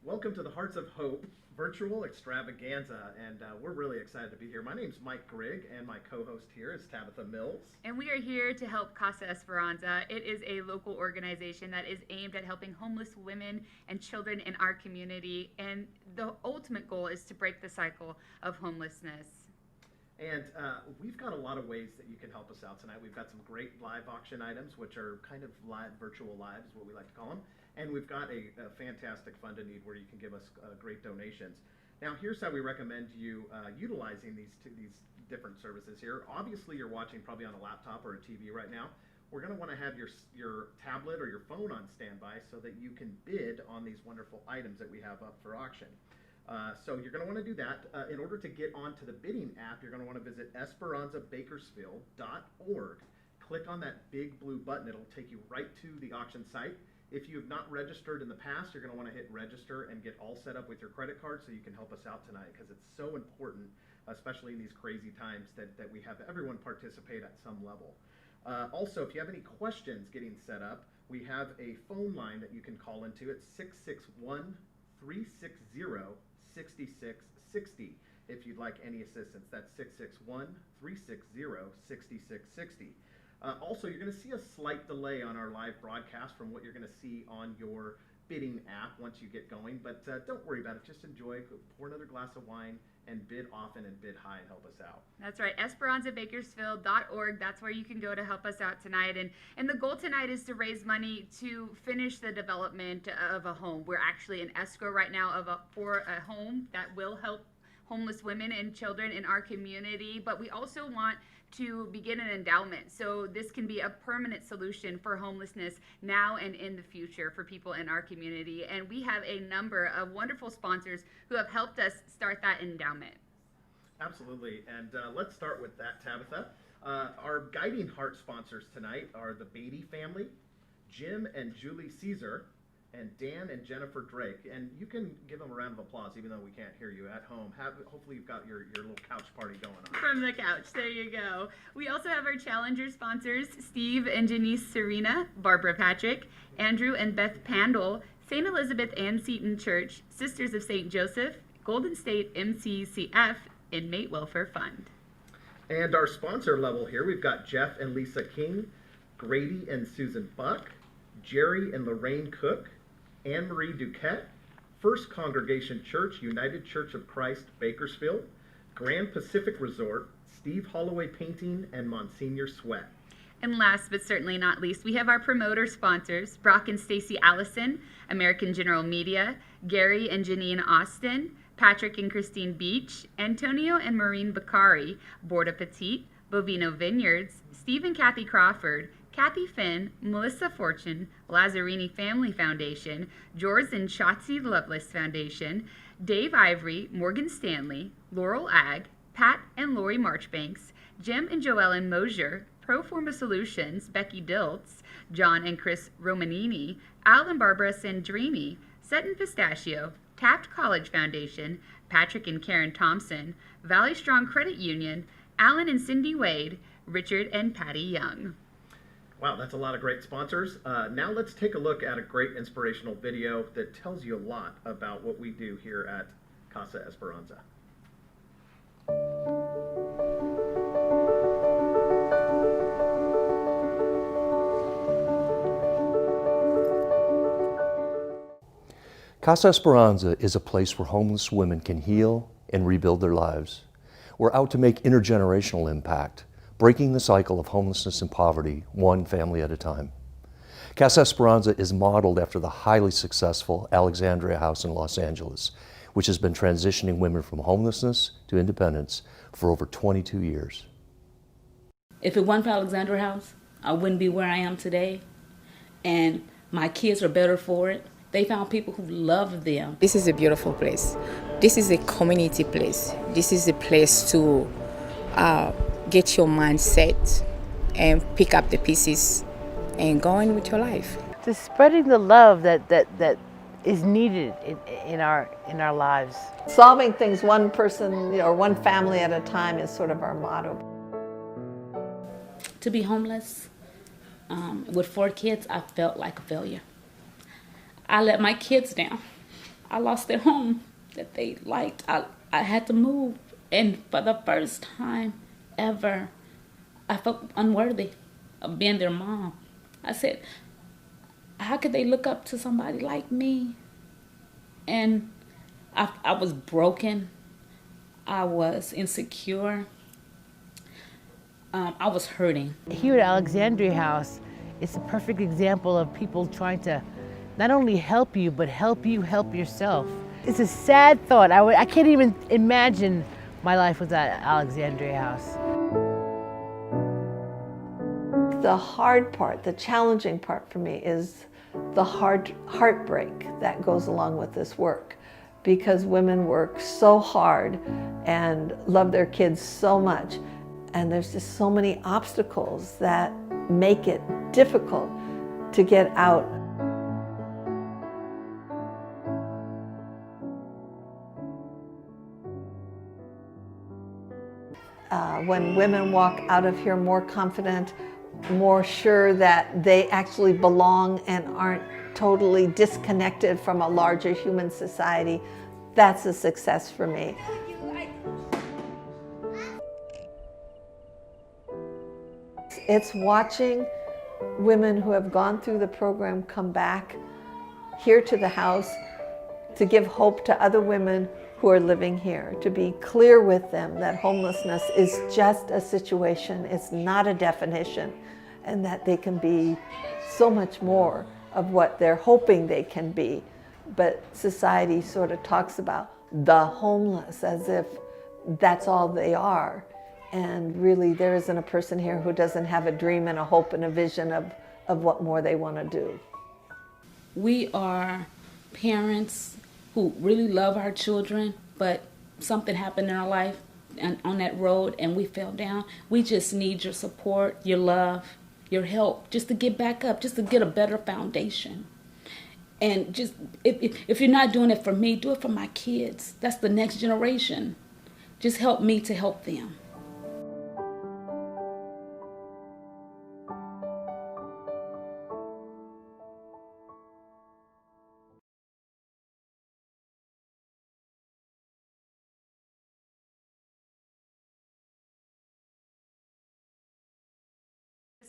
Welcome to the Hearts of Hope virtual extravaganza, and we're really excited to be here. My name's Mike Grigg, and my co-host here is Tabitha Mills. And we are here to help Casa Esperanza. It is a local organization that is aimed at helping homeless women and children in our community, and the ultimate goal is to break the cycle of homelessness. And we've got a lot of ways that you can help us out tonight. We've got some great live auction items, which are kind of live, virtual live is what we like to call them. And we've got a fantastic fund in need where you can give us great donations. Now, here's how we recommend you utilizing these different services here. Obviously, you're watching probably on a laptop or a TV right now. We're going to want to have your tablet or your phone on standby so that you can bid on these wonderful items that we have up for auction. So you're going to want to do that. In order to get onto the bidding app, you're going to want to visit esperanzabakersfield.org. Click on that big blue button. It'll take you right to the auction site. If you have not registered in the past, you're going to want to hit register and get all set up with your credit card so you can help us out tonight, because it's so important, especially in these crazy times, that we have everyone participate at some level. Also, if you have any questions getting set up, we have a phone line that you can call into. It's 661-360-6660 if you'd like any assistance. That's 661-360-6660. Also, you're going to see a slight delay on our live broadcast from what you're going to see on your bidding app once you get going, but don't worry about it. Just enjoy, pour another glass of wine, and bid often and bid high and help us out. That's right, esperanzabakersfield.org. That's where you can go to help us out tonight. And the goal tonight is to raise money to finish the development of a home. We're actually in escrow right now for a home that will help homeless women and children in our community, but we also want to begin an endowment. So this can be a permanent solution for homelessness now and in the future for people in our community. And we have a number of wonderful sponsors who have helped us start that endowment. Absolutely. And let's start with that, Tabitha. Our guiding heart sponsors tonight are the Beatty family, Jim and Julie Caesar, and Dan and Jennifer Drake. And you can give them a round of applause even though we can't hear you at home. Hopefully you've got your little couch party going on. From the couch, there you go. We also have our Challenger sponsors, Steve and Janice Serena, Barbara Patrick, Andrew and Beth Pandel, St. Elizabeth Ann Seton Church, Sisters of St. Joseph, Golden State MCCF, Inmate Welfare Fund. And our sponsor level here, we've got Jeff and Lisa King, Grady and Susan Buck, Jerry and Lorraine Cook, Anne-Marie Duquette, First Congregation Church, United Church of Christ, Bakersfield, Grand Pacific Resort, Steve Holloway Painting, and Monsignor Sweat. And last but certainly not least, we have our promoter sponsors, Brock and Stacy Allison, American General Media, Gary and Janine Austin, Patrick and Christine Beach, Antonio and Maureen Bakari, Borda Petit, Bovino Vineyards, Steve and Kathy Crawford, Kathy Finn, Melissa Fortune, Lazzarini Family Foundation, George and Shotzi Lovelace Foundation, Dave Ivory, Morgan Stanley, Laurel Ag, Pat and Lori Marchbanks, Jim and Joellen Mosier, Proforma Solutions, Becky Diltz, John and Chris Romanini, Al and Barbara Sandrini, Sutton Pistachio, Taft College Foundation, Patrick and Karen Thompson, Valley Strong Credit Union, Alan and Cindy Wade, Richard and Patty Young. Wow, that's a lot of great sponsors. Now let's take a look at a great inspirational video that tells you a lot about what we do here at Casa Esperanza. Casa Esperanza is a place where homeless women can heal and rebuild their lives. We're out to make intergenerational impact, breaking the cycle of homelessness and poverty, one family at a time. Casa Esperanza is modeled after the highly successful Alexandria House in Los Angeles, which has been transitioning women from homelessness to independence for over 22 years. If it wasn't for Alexandria House, I wouldn't be where I am today, and my kids are better for it. They found people who love them. This is a beautiful place. This is a community place. This is a place to get your mind set and pick up the pieces and go on with your life. Just spreading the love that is needed in our lives. Solving things one person or one family at a time is sort of our motto. To be homeless with 4 kids, I felt like a failure. I let my kids down. I lost their home that they liked. I had to move. And for the first time ever, I felt unworthy of being their mom. I said, how could they look up to somebody like me? And I was broken. I was insecure. I was hurting. Here at Alexandria House, it's a perfect example of people trying to not only help you, but help you help yourself. It's a sad thought. I can't even imagine my life without Alexandria House. The hard part, the challenging part for me is the heartbreak that goes along with this work, because women work so hard and love their kids so much, and there's just so many obstacles that make it difficult to get out. When women walk out of here more confident, more sure that they actually belong and aren't totally disconnected from a larger human society, that's a success for me. It's watching women who have gone through the program come back here to the house to give hope to other women who are living here, to be clear with them that homelessness is just a situation, it's not a definition, and that they can be so much more of what they're hoping they can be. But society sort of talks about the homeless as if that's all they are. And really, there isn't a person here who doesn't have a dream and a hope and a vision of what more they want to do. We are parents who really love our children, but something happened in our life and on that road and we fell down. We just need your support, your love, your help, just to get back up, just to get a better foundation. And just, if you're not doing it for me, do it for my kids. That's the next generation. Just help me to help them.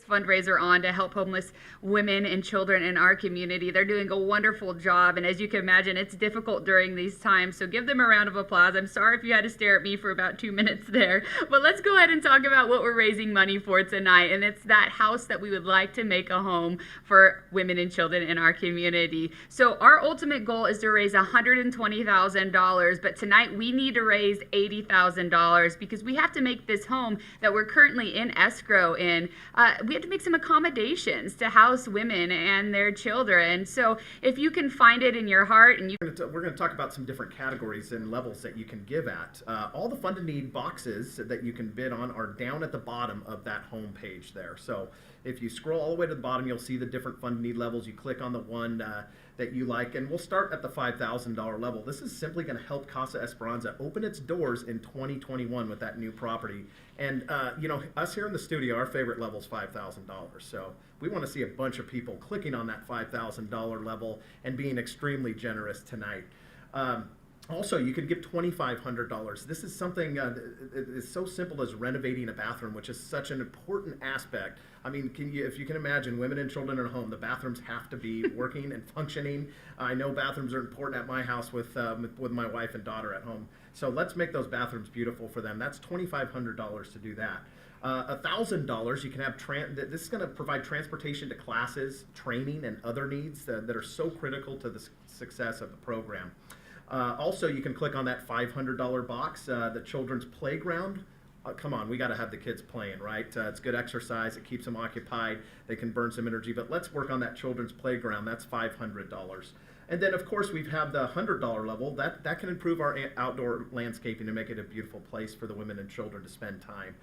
Fundraiser on to help homeless women and children in our community. They're doing a wonderful job, and as you can imagine, it's difficult during these times, so give them a round of applause. I'm sorry if you had to stare at me for about 2 minutes there, but let's go ahead and talk about what we're raising money for tonight, and it's that house that we would like to make a home for women and children in our community. So our ultimate goal is to raise $120,000, but tonight we need to raise $80,000 because we have to make this home that we're currently in escrow in. We have to make some accommodations to house women and their children. So if you can find it in your heart, and we're going to talk about some different categories and levels that you can give at. All the Fund a Need boxes that you can bid on are down at the bottom of that home page there. So if you scroll all the way to the bottom, you'll see the different Fund a Need levels. You click on the one that you like, and we'll start at the $5,000 level. This is simply going to help Casa Esperanza open its doors in 2021 with that new property. And you know, us here in the studio, our favorite level is $5,000. So we want to see a bunch of people clicking on that $5,000 level and being extremely generous tonight. Also, you can give $2,500. This is something that is so simple as renovating a bathroom, which is such an important aspect. I mean, if you can imagine, women and children at home, the bathrooms have to be working and functioning. I know bathrooms are important at my house with my wife and daughter at home. So let's make those bathrooms beautiful for them. That's $2,500 to do that. $1,000, you can have, this is going to provide transportation to classes, training, and other needs that are so critical to the success of the program. Also, you can click on that $500 box, the children's playground. Come on, we got to have the kids playing, right? It's good exercise. It keeps them occupied. They can burn some energy. But let's work on that children's playground. That's $500. And then, of course, we have the $100 level. That can improve our outdoor landscaping and make it a beautiful place for the women and children to spend time.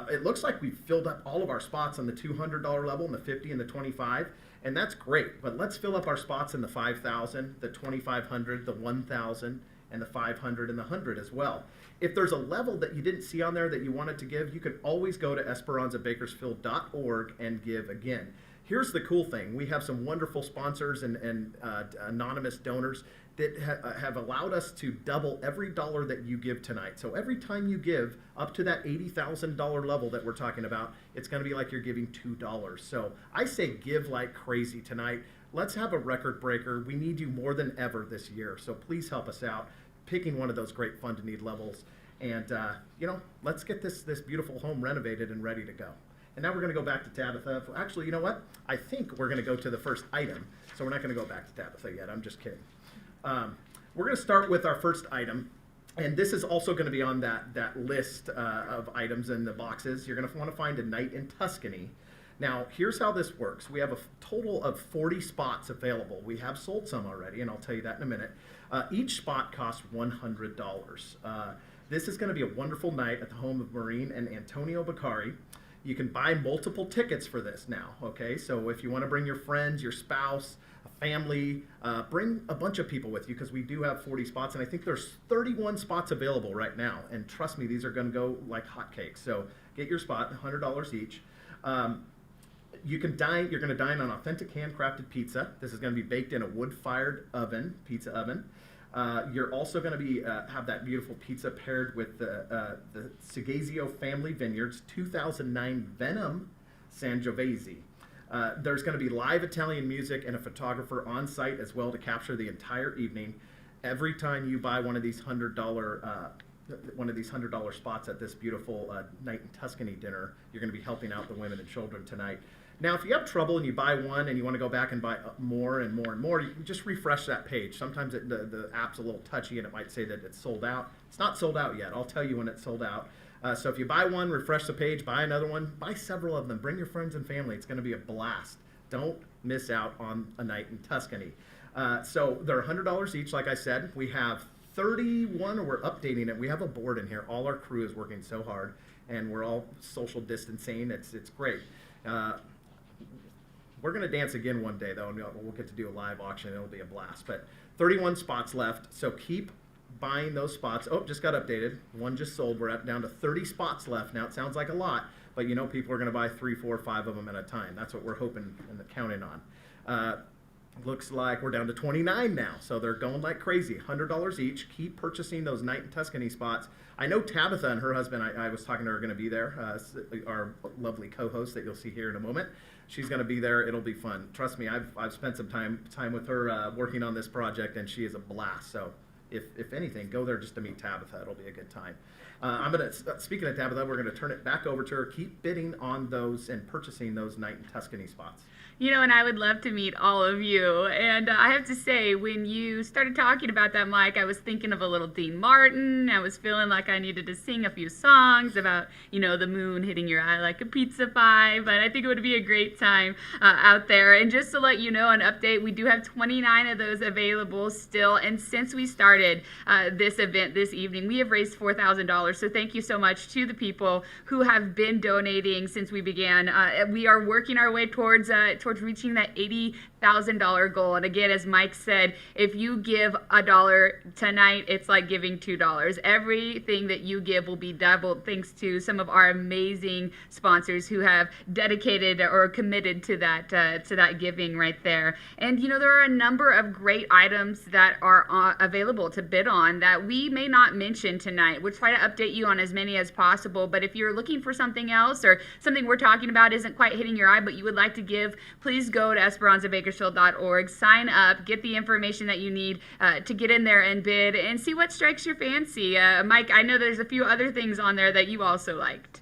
It looks like we've filled up all of our spots on the $200 level and the $50 and the $25, and that's great. But let's fill up our spots in the $5,000, the $2,500, the $1,000, and the $500 and the $100 as well. If there's a level that you didn't see on there that you wanted to give, you can always go to esperanzabakersfield.org and give again. Here's the cool thing. We have some wonderful sponsors and anonymous donors that have allowed us to double every dollar that you give tonight. So every time you give up to that $80,000 level that we're talking about, it's going to be like you're giving $2. So I say give like crazy tonight. Let's have a record breaker. We need you more than ever this year. So please help us out picking one of those great fund to need levels. And, let's get this beautiful home renovated and ready to go. And now we're going to go back to Tabitha. Actually, you know what? I think we're going to go to the first item. So we're not going to go back to Tabitha yet. I'm just kidding. We're going to start with our first item. And this is also going to be on that list of items in the boxes. You're going to want to find a night in Tuscany. Now, here's how this works. We have a total of 40 spots available. We have sold some already, and I'll tell you that in a minute. Each spot costs $100. This is going to be a wonderful night at the home of Maureen and Antonio Beccari. You can buy multiple tickets for this now, okay? So if you want to bring your friends, your spouse, a family, bring a bunch of people with you because we do have 40 spots, and I think there's 31 spots available right now. And trust me, these are going to go like hotcakes. So get your spot, $100 each. You can dine. You're going to dine on authentic handcrafted pizza. This is going to be baked in a wood-fired oven, pizza oven. You're also going to be have that beautiful pizza paired with the Segazio Family Vineyards 2009 Venom Sangiovese. There's going to be live Italian music and a photographer on site as well to capture the entire evening. Every time you buy one of these $100 spots at this beautiful night in Tuscany dinner, you're going to be helping out the women and children tonight. Now, if you have trouble and you buy one and you want to go back and buy more and more and more, you can just refresh that page. Sometimes the app's a little touchy and it might say that it's sold out. It's not sold out yet. I'll tell you when it's sold out. So if you buy one, refresh the page, buy another one, buy several of them. Bring your friends and family. It's going to be a blast. Don't miss out on a night in Tuscany. So they're $100 each, like I said. We have 31, or we're updating it. We have a board in here. All our crew is working so hard, and we're all social distancing. It's great. We're going to dance again one day, though, and we'll get to do a live auction. It'll be a blast. But 31 spots left, so keep buying those spots. Oh, just got updated. One just sold. We're down to 30 spots left. Now, it sounds like a lot, but people are going to buy 3, 4, 5 of them at a time. That's what we're hoping and counting on. Looks like we're down to 29 now, so they're going like crazy. $100 each. Keep purchasing those night in Tuscany spots. I know Tabitha and her husband, I was talking to her, are going to be there. Our lovely co-host that you'll see here in a moment. She's going to be there. It'll be fun. Trust me, I've spent some time with her working on this project, and she is a blast. So if anything, go there just to meet Tabitha. It'll be a good time. Speaking of Tabitha, we're going to turn it back over to her. Keep bidding on those and purchasing those night in Tuscany spots. And I would love to meet all of you. And I have to say, when you started talking about that, Mike, I was thinking of a little Dean Martin. I was feeling like I needed to sing a few songs about, the moon hitting your eye like a pizza pie. But I think it would be a great time out there. And just to let you know, an update, we do have 29 of those available still. And since we started this event this evening, we have raised $4,000. So thank you so much to the people who have been donating since we began. We are working our way towards reaching that $80,000 goal. And again, as Mike said, if you give $1 tonight, it's like giving $2. Everything that you give will be doubled thanks to some of our amazing sponsors who have dedicated or committed to that giving right there. And there are a number of great items that are available to bid on that we may not mention tonight. We'll try to update you on as many as possible. But if you're looking for something else or something we're talking about isn't quite hitting your eye, but you would like to give, please go to esperanzabakersfield.org, sign up, get the information that you need to get in there and bid, and see what strikes your fancy. Mike, I know there's a few other things on there that you also liked.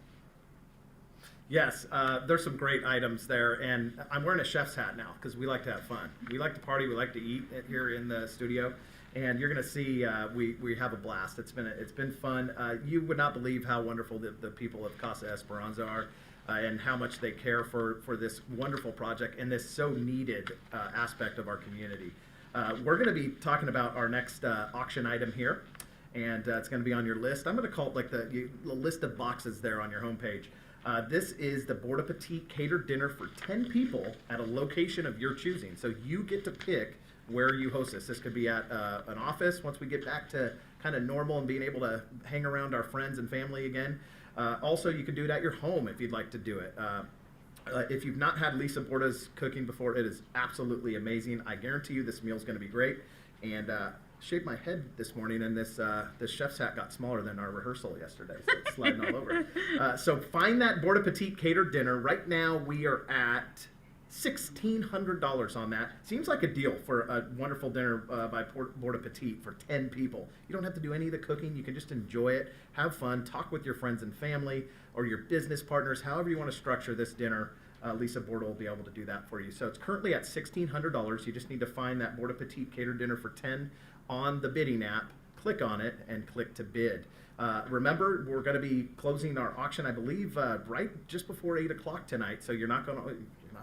Yes, there's some great items there, and I'm wearing a chef's hat now because we like to have fun. We like to party, we like to eat here in the studio, and you're going to see we have a blast. It's been fun. You would not believe how wonderful the people of Casa Esperanza are. And how much they care for this wonderful project and this so needed aspect of our community. We're going to be talking about our next auction item here, and it's going to be on your list. I'm going to call it like the list of boxes there on your homepage. This is the Board Appetit catered dinner for 10 people at a location of your choosing. So you get to pick where you host this. This could be at an office once we get back to kind of normal and being able to hang around our friends and family again. Also, you can do it at your home if you'd like to do it. If you've not had Lisa Borda's cooking before, it is absolutely amazing. I guarantee you this meal is going to be great. and shaved my head this morning, and this chef's hat got smaller than our rehearsal yesterday, so it's sliding all over. So find that Board Appetit catered dinner. Right now we are at $1,600 on that. Seems like a deal for a wonderful dinner by Board Appetit for 10 people. You don't have to do any of the cooking. You can just enjoy it, have fun, talk with your friends and family or your business partners, however you want to structure this dinner. Lisa Borda will be able to do that for you. So it's currently at $1,600. You just need to find that Board Appetit catered dinner for 10 on the bidding app, click on it, and click to bid. Remember, we're going to be closing our auction, I believe, right just before 8 o'clock tonight, so you're not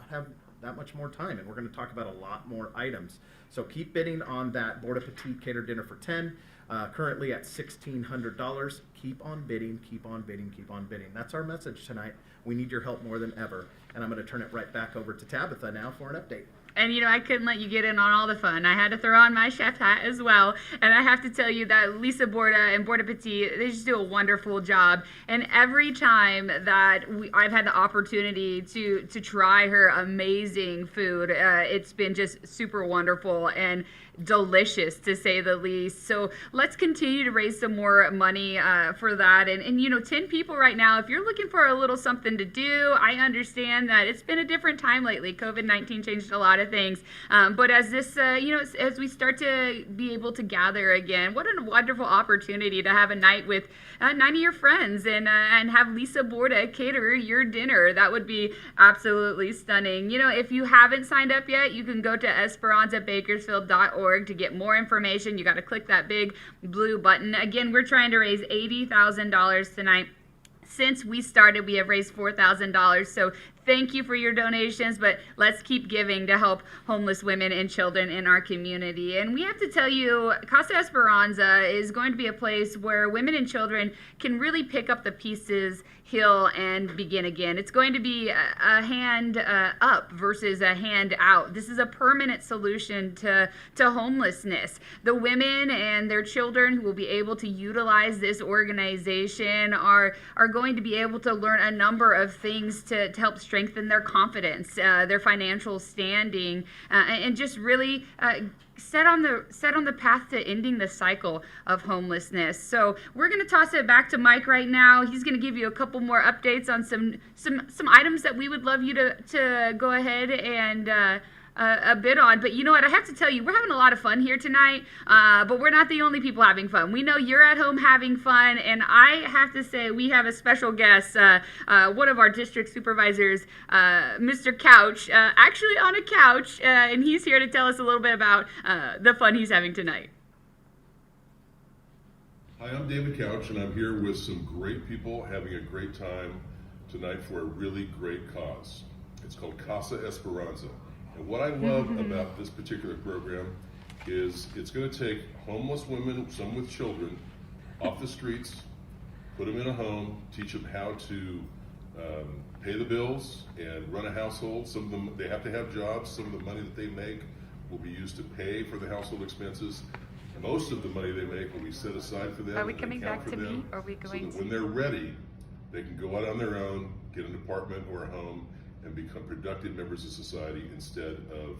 have that much more time, and we're going to talk about a lot more items. So keep bidding on that Board Appetit catered dinner for 10, currently at $1,600. Keep on bidding, keep on bidding, keep on bidding. That's our message tonight. We need your help more than ever, and I'm going to turn it right back over to Tabitha now for an update. And, I couldn't let you get in on all the fun. I had to throw on my chef hat as well. And I have to tell you that Lisa Borda and Board Appetit, they just do a wonderful job. And every time that I've had the opportunity to try her amazing food, it's been just super wonderful and delicious, to say the least. So let's continue to raise some more money for that. And 10 people right now, if you're looking for a little something to do, I understand that it's been a different time lately. COVID-19 changed a lot of things. But as this, as we start to be able to gather again, what a wonderful opportunity to have a night with 9 of your friends and have Lisa Borda cater your dinner. That would be absolutely stunning. If you haven't signed up yet, you can go to esperanzabakersfield.org to get more information. You got to click that big blue button. Again, we're trying to raise $80,000 tonight. Since we started, we have raised $4,000. So thank you for your donations, but let's keep giving to help homeless women and children in our community. And we have to tell you, Casa Esperanza is going to be a place where women and children can really pick up the pieces, heal, and begin again. It's going to be a hand up versus a hand out. This is a permanent solution to homelessness. The women and their children who will be able to utilize this organization are going to be able to learn a number of things to help strengthen their confidence, their financial standing, and just really set on the path to ending the cycle of homelessness. So we're going to toss it back to Mike right now. He's going to give you a couple more updates on some items that we would love you to go ahead and a bid on. But you know what? I have to tell you, we're having a lot of fun here tonight, but we're not the only people having fun. We know you're at home having fun, and I have to say we have a special guest, one of our district supervisors, Mr. Couch, actually on a couch, and he's here to tell us a little bit about the fun he's having tonight. Hi, I'm David Couch, and I'm here with some great people having a great time tonight for a really great cause. It's called Casa Esperanza. And what I love about this particular program is it's going to take homeless women, some with children, off the streets, put them in a home, teach them how to pay the bills and run a household. Some of them, they have to have jobs. Some of the money that they make will be used to pay for the household expenses. Most of the money they make will be set aside for them. Are we coming back to me? Or are we going so that when they're ready, they can go out on their own, get an apartment or a home, and become productive members of society instead of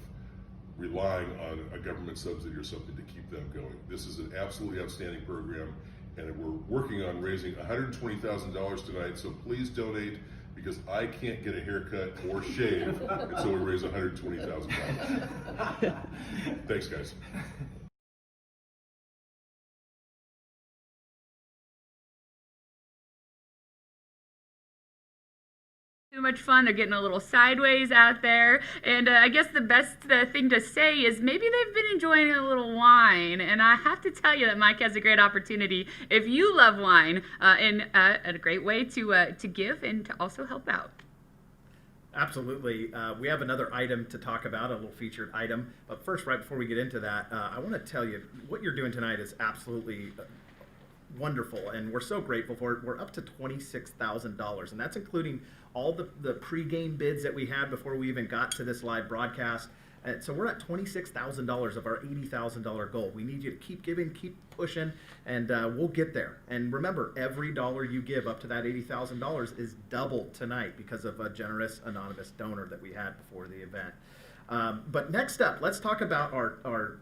relying on a government subsidy or something to keep them going. This is an absolutely outstanding program, and we're working on raising $120,000 tonight, so please donate, because I can't get a haircut or shave until we raise $120,000. Thanks, guys. Too much fun. They're getting a little sideways out there, and I guess the best thing to say is maybe they've been enjoying a little wine, and I have to tell you that Mike has a great opportunity if you love wine, and a great way to give and to also help out. Absolutely. We have another item to talk about, a little featured item, but first, right before we get into that, I want to tell you what you're doing tonight is absolutely wonderful, and we're so grateful for it. We're up to $26,000, and that's including all the pre-game bids that we had before we even got to this live broadcast. And so we're at $26,000 of our $80,000 goal. We need you to keep giving, keep pushing, and we'll get there. And remember, every dollar you give up to that $80,000 is doubled tonight because of a generous anonymous donor that we had before the event. But next up, let's talk about our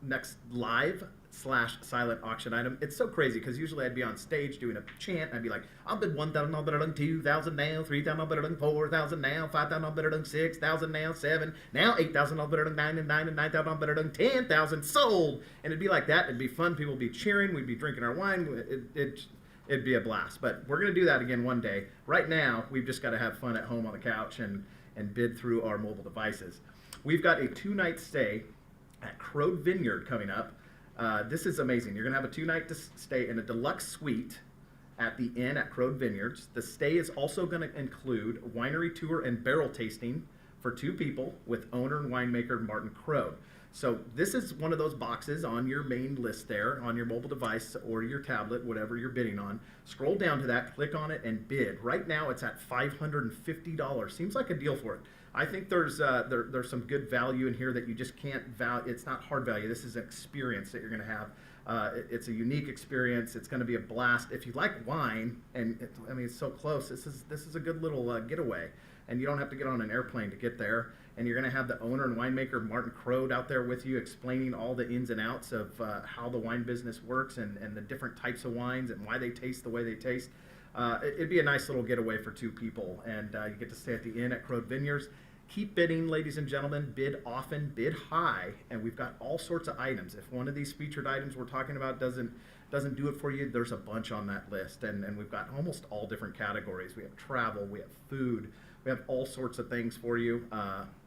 next live/silent auction item. It's so crazy because usually I'd be on stage doing a chant. I'd be like, I'll bid 1,000, I'll bid 2,000 now, 3,000, I'll bid 4,000 now, 5,000, I'll bid 6,000 now, 7, now 8,000, I'll bid 9 and 9 and 9,000, I'll bid 10,000, sold. And it'd be like that. It'd be fun. People would be cheering. We'd be drinking our wine. It'd be a blast. But we're going to do that again one day. Right now, we've just got to have fun at home on the couch and bid through our mobile devices. We've got a 2-night stay at Crowd Vineyard coming up. This is amazing. You're going to have a 2-night stay in a deluxe suite at the inn at Crowd Vineyards. The stay is also going to include winery tour and barrel tasting for 2 people with owner and winemaker Martin Crowd. So this is one of those boxes on your main list there on your mobile device or your tablet, whatever you're bidding on. Scroll down to that, click on it, and bid. Right now it's at $550. Seems like a deal for it. I think there's some good value in here that you just can't value. It's not hard value. This is an experience that you're going to have. It's a unique experience. It's going to be a blast. If you like wine, and it's so close. This is a good little getaway, and you don't have to get on an airplane to get there. And you're going to have the owner and winemaker Martin Crowd out there with you, explaining all the ins and outs of how the wine business works and the different types of wines and why they taste the way they taste. It'd be a nice little getaway for 2 people, and you get to stay at the inn at Crowd Vineyards. Keep bidding, ladies and gentlemen. Bid often, bid high, and we've got all sorts of items. If one of these featured items we're talking about doesn't do it for you, there's a bunch on that list, and we've got almost all different categories. We have travel, we have food, we have all sorts of things for you,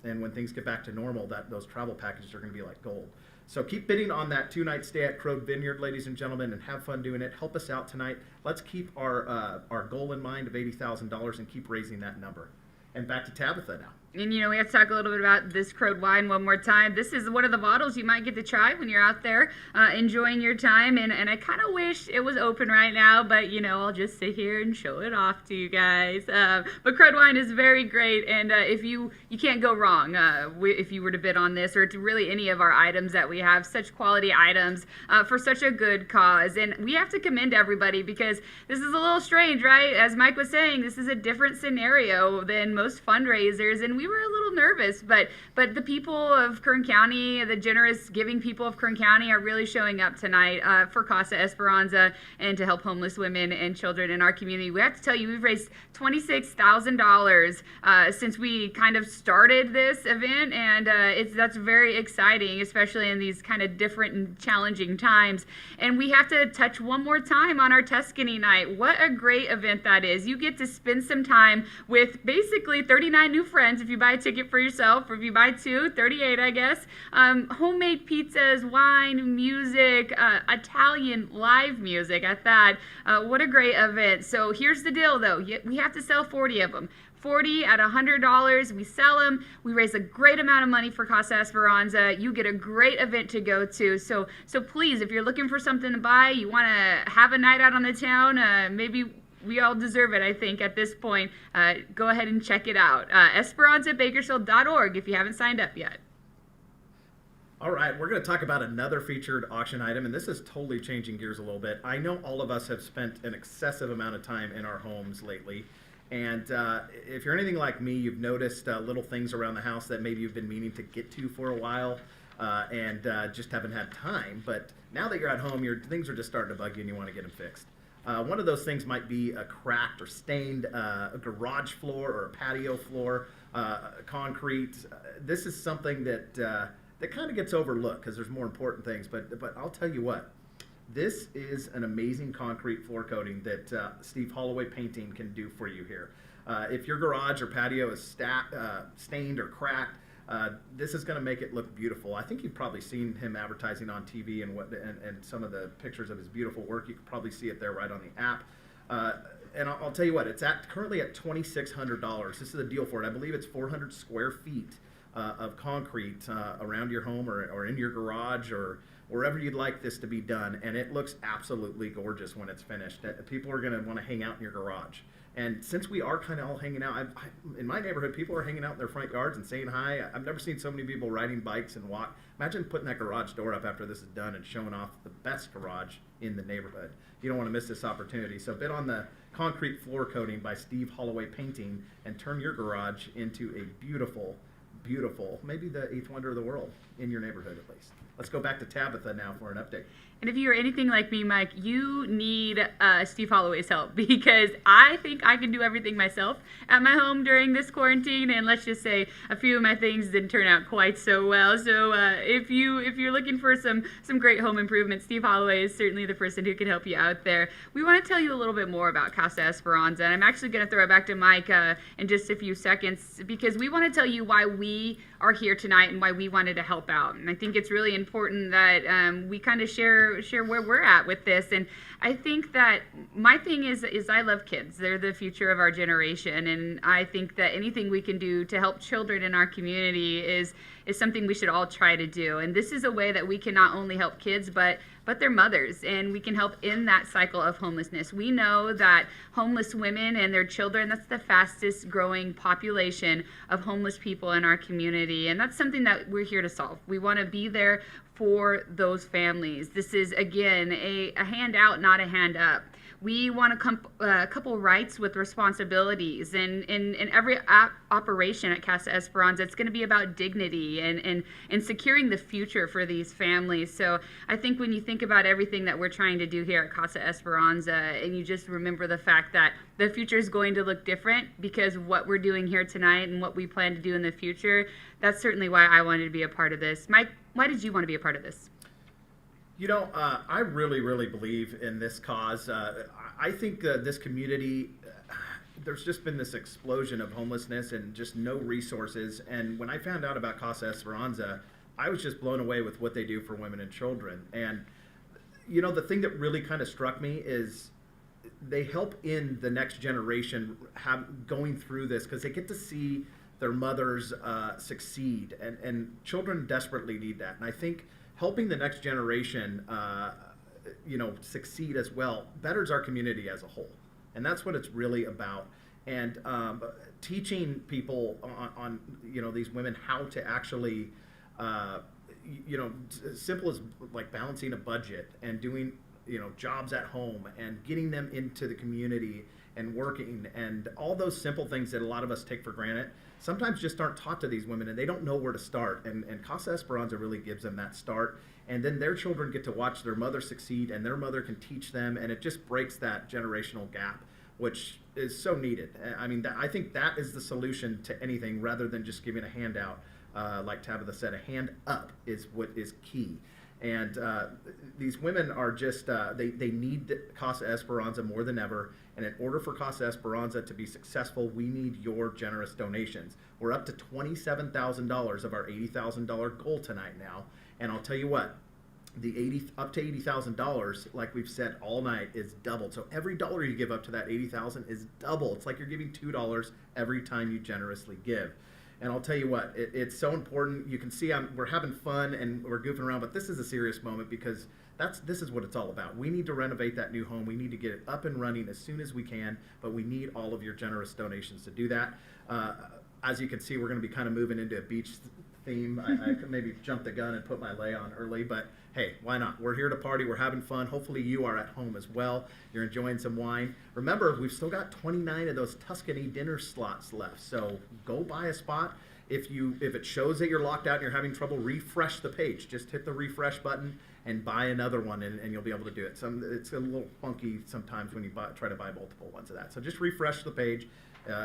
and when things get back to normal, those travel packages are going to be like gold. So keep bidding on that 2-night stay at Crowd Vineyard, ladies and gentlemen, and have fun doing it. Help us out tonight. Let's keep our goal in mind of $80,000 and keep raising that number. And back to Tabitha now. And, we have to talk a little bit about this Crowd wine one more time. This is one of the bottles you might get to try when you're out there enjoying your time. And I kind of wish it was open right now, but, I'll just sit here and show it off to you guys. But Crowd wine is very great, and if you can't go wrong if you were to bid on this or to really any of our items that we have, such quality items for such a good cause. And we have to commend everybody because this is a little strange, right? As Mike was saying, this is a different scenario than most fundraisers, and we were a little nervous, but the people of Kern County, the generous giving people of Kern County are really showing up tonight for Casa Esperanza and to help homeless women and children in our community. We have to tell you, we've raised $26,000 since we kind of started this event, and that's very exciting, especially in these kind of different and challenging times. And we have to touch one more time on our Tuscany night. What a great event that is. You get to spend some time with basically 39 new friends if you buy a ticket for yourself, or if you buy 2, 38, I guess. Homemade pizzas, wine, music, Italian live music at that. What a great event. So here's the deal, though. We have to sell 40 of them. 40 at $100. We sell them. We raise a great amount of money for Casa Esperanza. You get a great event to go to. So please, if you're looking for something to buy, you want to have a night out on the town, maybe we all deserve it, I think, at this point. Go ahead and check it out. EsperanzaBakersfield.org if you haven't signed up yet. All right, we're going to talk about another featured auction item, and this is totally changing gears a little bit. I know all of us have spent an excessive amount of time in our homes lately, and if you're anything like me, you've noticed little things around the house that maybe you've been meaning to get to for a while and just haven't had time. But now that you're at home, things are just starting to bug you and you want to get them fixed. One of those things might be a cracked or stained a garage floor or a patio floor, concrete. This is something that kind of gets overlooked because there's more important things. But I'll tell you what, this is an amazing concrete floor coating that Steve Holloway Painting can do for you here. If your garage or patio is stained or cracked, this is going to make it look beautiful. I think you've probably seen him advertising on TV and some of the pictures of his beautiful work. You can probably see it there right on the app. And I'll tell you what, it's currently at $2,600. This is a deal for it. I believe it's 400 square feet of concrete around your home or in your garage or wherever you'd like this to be done. And it looks absolutely gorgeous when it's finished. People are going to want to hang out in your garage. And since we are kind of all hanging out, in my neighborhood, people are hanging out in their front yards and saying hi. I've never seen so many people riding bikes and walk. Imagine putting that garage door up after this is done and showing off the best garage in the neighborhood. You don't want to miss this opportunity. So bid on the concrete floor coating by Steve Holloway Painting and turn your garage into a beautiful, beautiful, maybe the eighth wonder of the world in your neighborhood at least. Let's go back to Tabitha now for an update. And if you are anything like me, Mike, you need Steve Holloway's help, because I think I can do everything myself at my home during this quarantine. And let's just say a few of my things didn't turn out quite so well. So if you're looking for some great home improvement, Steve Holloway is certainly the person who can help you out there. We want to tell you a little bit more about Casa Esperanza, and I'm actually going to throw it back to Mike in just a few seconds, because we want to tell you why we are here tonight and why we wanted to help out. And I think it's really important that we kind of share where we're at with this. And I think that my thing is I love kids. They're the future of our generation, and I think that anything we can do to help children in our community is something we should all try to do. And this is a way that we can not only help kids, but their mothers, and we can help in that cycle of homelessness. We know that homeless women and their children, that's the fastest growing population of homeless people in our community, and that's something that we're here to solve. We want to be there for those families. This is, again, a handout, not a hand up. We want to couple rights with responsibilities, and in every operation at Casa Esperanza, it's going to be about dignity and securing the future for these families. So I think when you think about everything that we're trying to do here at Casa Esperanza, and you just remember the fact that the future is going to look different because of what we're doing here tonight and what we plan to do in the future, that's certainly why I wanted to be a part of this. Mike, why did you want to be a part of this? You know, I really, really believe in this cause. I think this community, there's just been this explosion of homelessness and just no resources. And when I found out about Casa Esperanza, I was just blown away with what they do for women and children. And, you know, the thing that really kind of struck me is they help in the next generation going through this, because they get to see their mothers succeed. And children desperately need that. And I think helping the next generation, succeed as well, betters our community as a whole, and that's what it's really about. And teaching people on these women how to actually, simple as like balancing a budget and doing jobs at home and getting them into the community and working, and all those simple things that a lot of us take for granted sometimes just aren't taught to these women, and they don't know where to start. And Casa Esperanza really gives them that start. And then their children get to watch their mother succeed, and their mother can teach them, and it just breaks that generational gap, which is so needed. I mean, I think that is the solution to anything, rather than just giving a handout. Like Tabitha said, a hand up is what is key. And these women are just, they need Casa Esperanza more than ever. And in order for Casa Esperanza to be successful, we need your generous donations. We're up to $27,000 of our $80,000 goal tonight now. And I'll tell you what, up to $80,000, like we've said all night, is doubled. So every dollar you give up to that $80,000 is double. It's like you're giving $2 every time you generously give. And I'll tell you what, it's so important. You can see we're having fun and we're goofing around, but this is a serious moment, because this is what it's all about. We need to renovate that new home. We need to get it up and running as soon as we can, but we need all of your generous donations to do that. As you can see, we're going to be kind of moving into a beach theme. I could maybe jump the gun and put my lei on early, but hey, why not? We're here to party. We're having fun. Hopefully you are at home as well. You're enjoying some wine. Remember, we've still got 29 of those Tuscany dinner slots left, so go buy a spot. If it shows that you're locked out and you're having trouble, refresh the page. Just hit the refresh button and buy another one, and you'll be able to do it. It's a little funky sometimes when you try to buy multiple ones of that. So just refresh the page.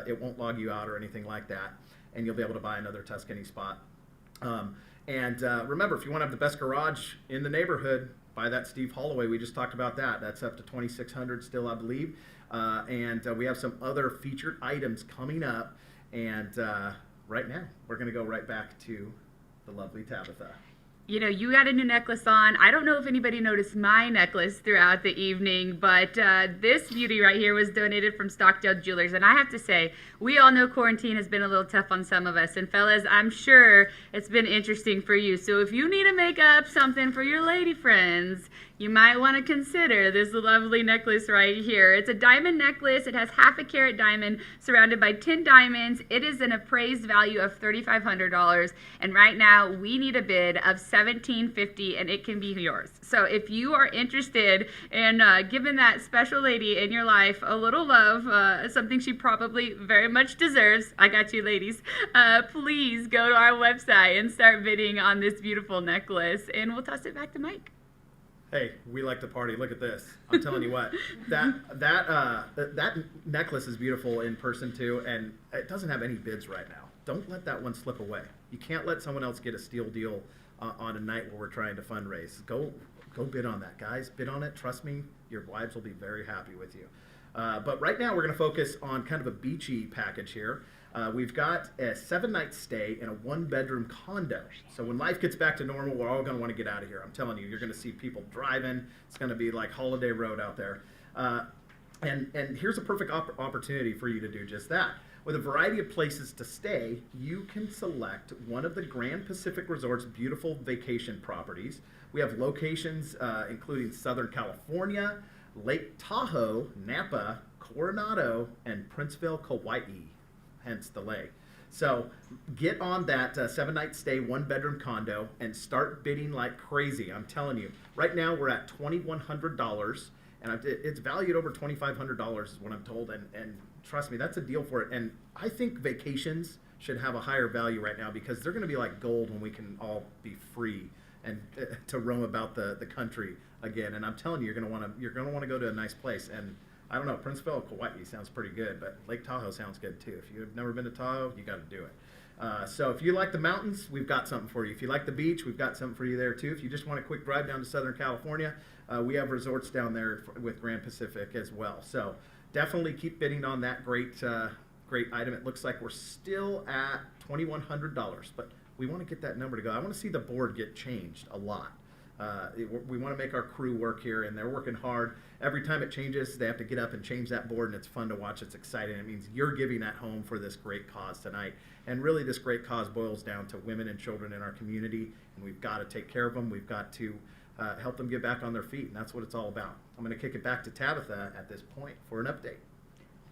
It won't log you out or anything like that, and you'll be able to buy another Tuscany spot. Remember, if you want to have the best garage in the neighborhood, buy that Steve Holloway. We just talked about that. That's up to $2,600 still, I believe. We have some other featured items coming up. And right now, we're going to go right back to the lovely Tabitha. You know, you got a new necklace on. I don't know if anybody noticed my necklace throughout the evening, but this beauty right here was donated from Stockdale Jewelers. And I have to say, we all know quarantine has been a little tough on some of us. And fellas, I'm sure it's been interesting for you. So if you need to make up something for your lady friends, you might want to consider this lovely necklace right here. It's a diamond necklace. It has half a carat diamond surrounded by 10 diamonds. It is an appraised value of $3,500, and right now we need a bid of $1,750, and it can be yours. So if you are interested in giving that special lady in your life a little love, something she probably very much deserves, I got you ladies, please go to our website and start bidding on this beautiful necklace, and we'll toss it back to Mike. Hey, we like to party. Look at this. I'm telling you what, that necklace is beautiful in person too, and it doesn't have any bids right now. Don't let that one slip away. You can't let someone else get a steal deal on a night where we're trying to fundraise. Go bid on that, guys. Bid on it. Trust me, your wives will be very happy with you. But right now we're going to focus on kind of a beachy package here. We've got a 7-night stay in a 1-bedroom condo. So when life gets back to normal, we're all going to want to get out of here. I'm telling you, you're going to see people driving. It's going to be like holiday road out there. And here's a perfect opportunity for you to do just that. With a variety of places to stay, you can select one of the Grand Pacific Resort's beautiful vacation properties. We have locations including Southern California, Lake Tahoe, Napa, Coronado, and Princeville, Kauai. Hence the lake. So get on that 7-night stay, 1-bedroom condo, and start bidding like crazy. I'm telling you, right now we're at $2,100, and it's valued over $2,500 is what I'm told, and trust me, that's a deal for it. And I think vacations should have a higher value right now because they're going to be like gold when we can all be free and to roam about the country again. And I'm telling you, you're going to want to go to a nice place. And I don't know, Princeville, Kauai sounds pretty good, but Lake Tahoe sounds good too. If you've never been to Tahoe, you got to do it. So if you like the mountains, we've got something for you. If you like the beach, we've got something for you there too. If you just want a quick drive down to Southern California, we have resorts down there with Grand Pacific as well. So definitely keep bidding on that great item. It looks like we're still at $2,100, but we want to get that number to go. I want to see the board get changed a lot. We want to make our crew work here, and they're working hard. Every time it changes, they have to get up and change that board, and it's fun to watch. It's exciting. It means you're giving at home for this great cause tonight. And really, this great cause boils down to women and children in our community, and we've got to take care of them. We've got to help them get back on their feet, and that's what it's all about. I'm going to kick it back to Tabitha at this point for an update.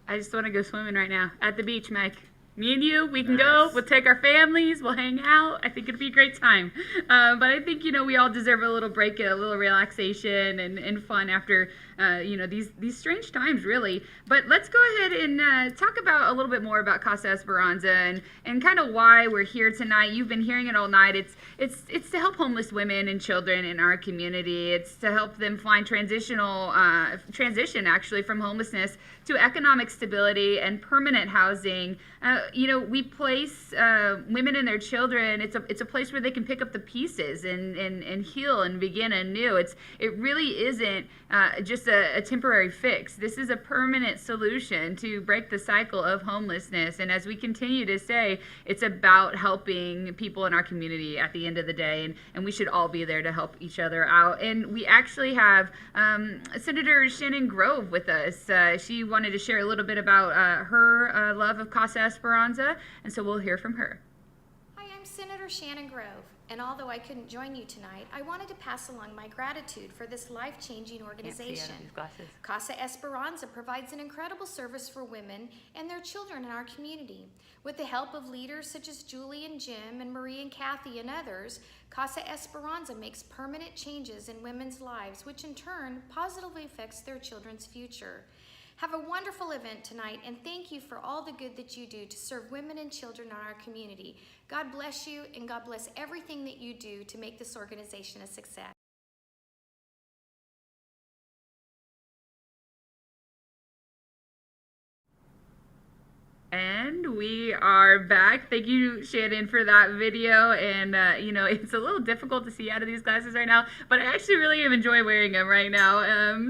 I just want to go swimming right now at the beach, Mike. Me and you, we can go. We'll take our families. We'll hang out. I think it'd be a great time. But I think, we all deserve a little break, a little relaxation and fun after, these strange times, really. But let's go ahead and talk about a little bit more about Casa Esperanza and kind of why we're here tonight. You've been hearing it all night. It's to help homeless women and children in our community. It's to help them find transition actually from homelessness to economic stability and permanent housing. We place women and their children. It's a place where they can pick up the pieces and heal and begin anew. It really isn't just a temporary fix. This is a permanent solution to break the cycle of homelessness. And as we continue to say, it's about helping people in our community at the end of the day, and we should all be there to help each other out. And we actually have Senator Shannon Grove with us. She wanted to share a little bit about her love of Casa Esperanza, and so we'll hear from her. Hi, I'm Senator Shannon Grove, and although I couldn't join you tonight, I wanted to pass along my gratitude for this life-changing organization. Casa Esperanza provides an incredible service for women and their children in our community. With the help of leaders such as Julie and Jim and Marie and Kathy and others, Casa Esperanza makes permanent changes in women's lives, which in turn positively affects their children's future. Have a wonderful event tonight, and thank you for all the good that you do to serve women and children in our community. God bless you, and God bless everything that you do to make this organization a success. And we are back. Thank you, Shannon, for that video. And, it's a little difficult to see out of these glasses right now, but I actually really am enjoying wearing them right now.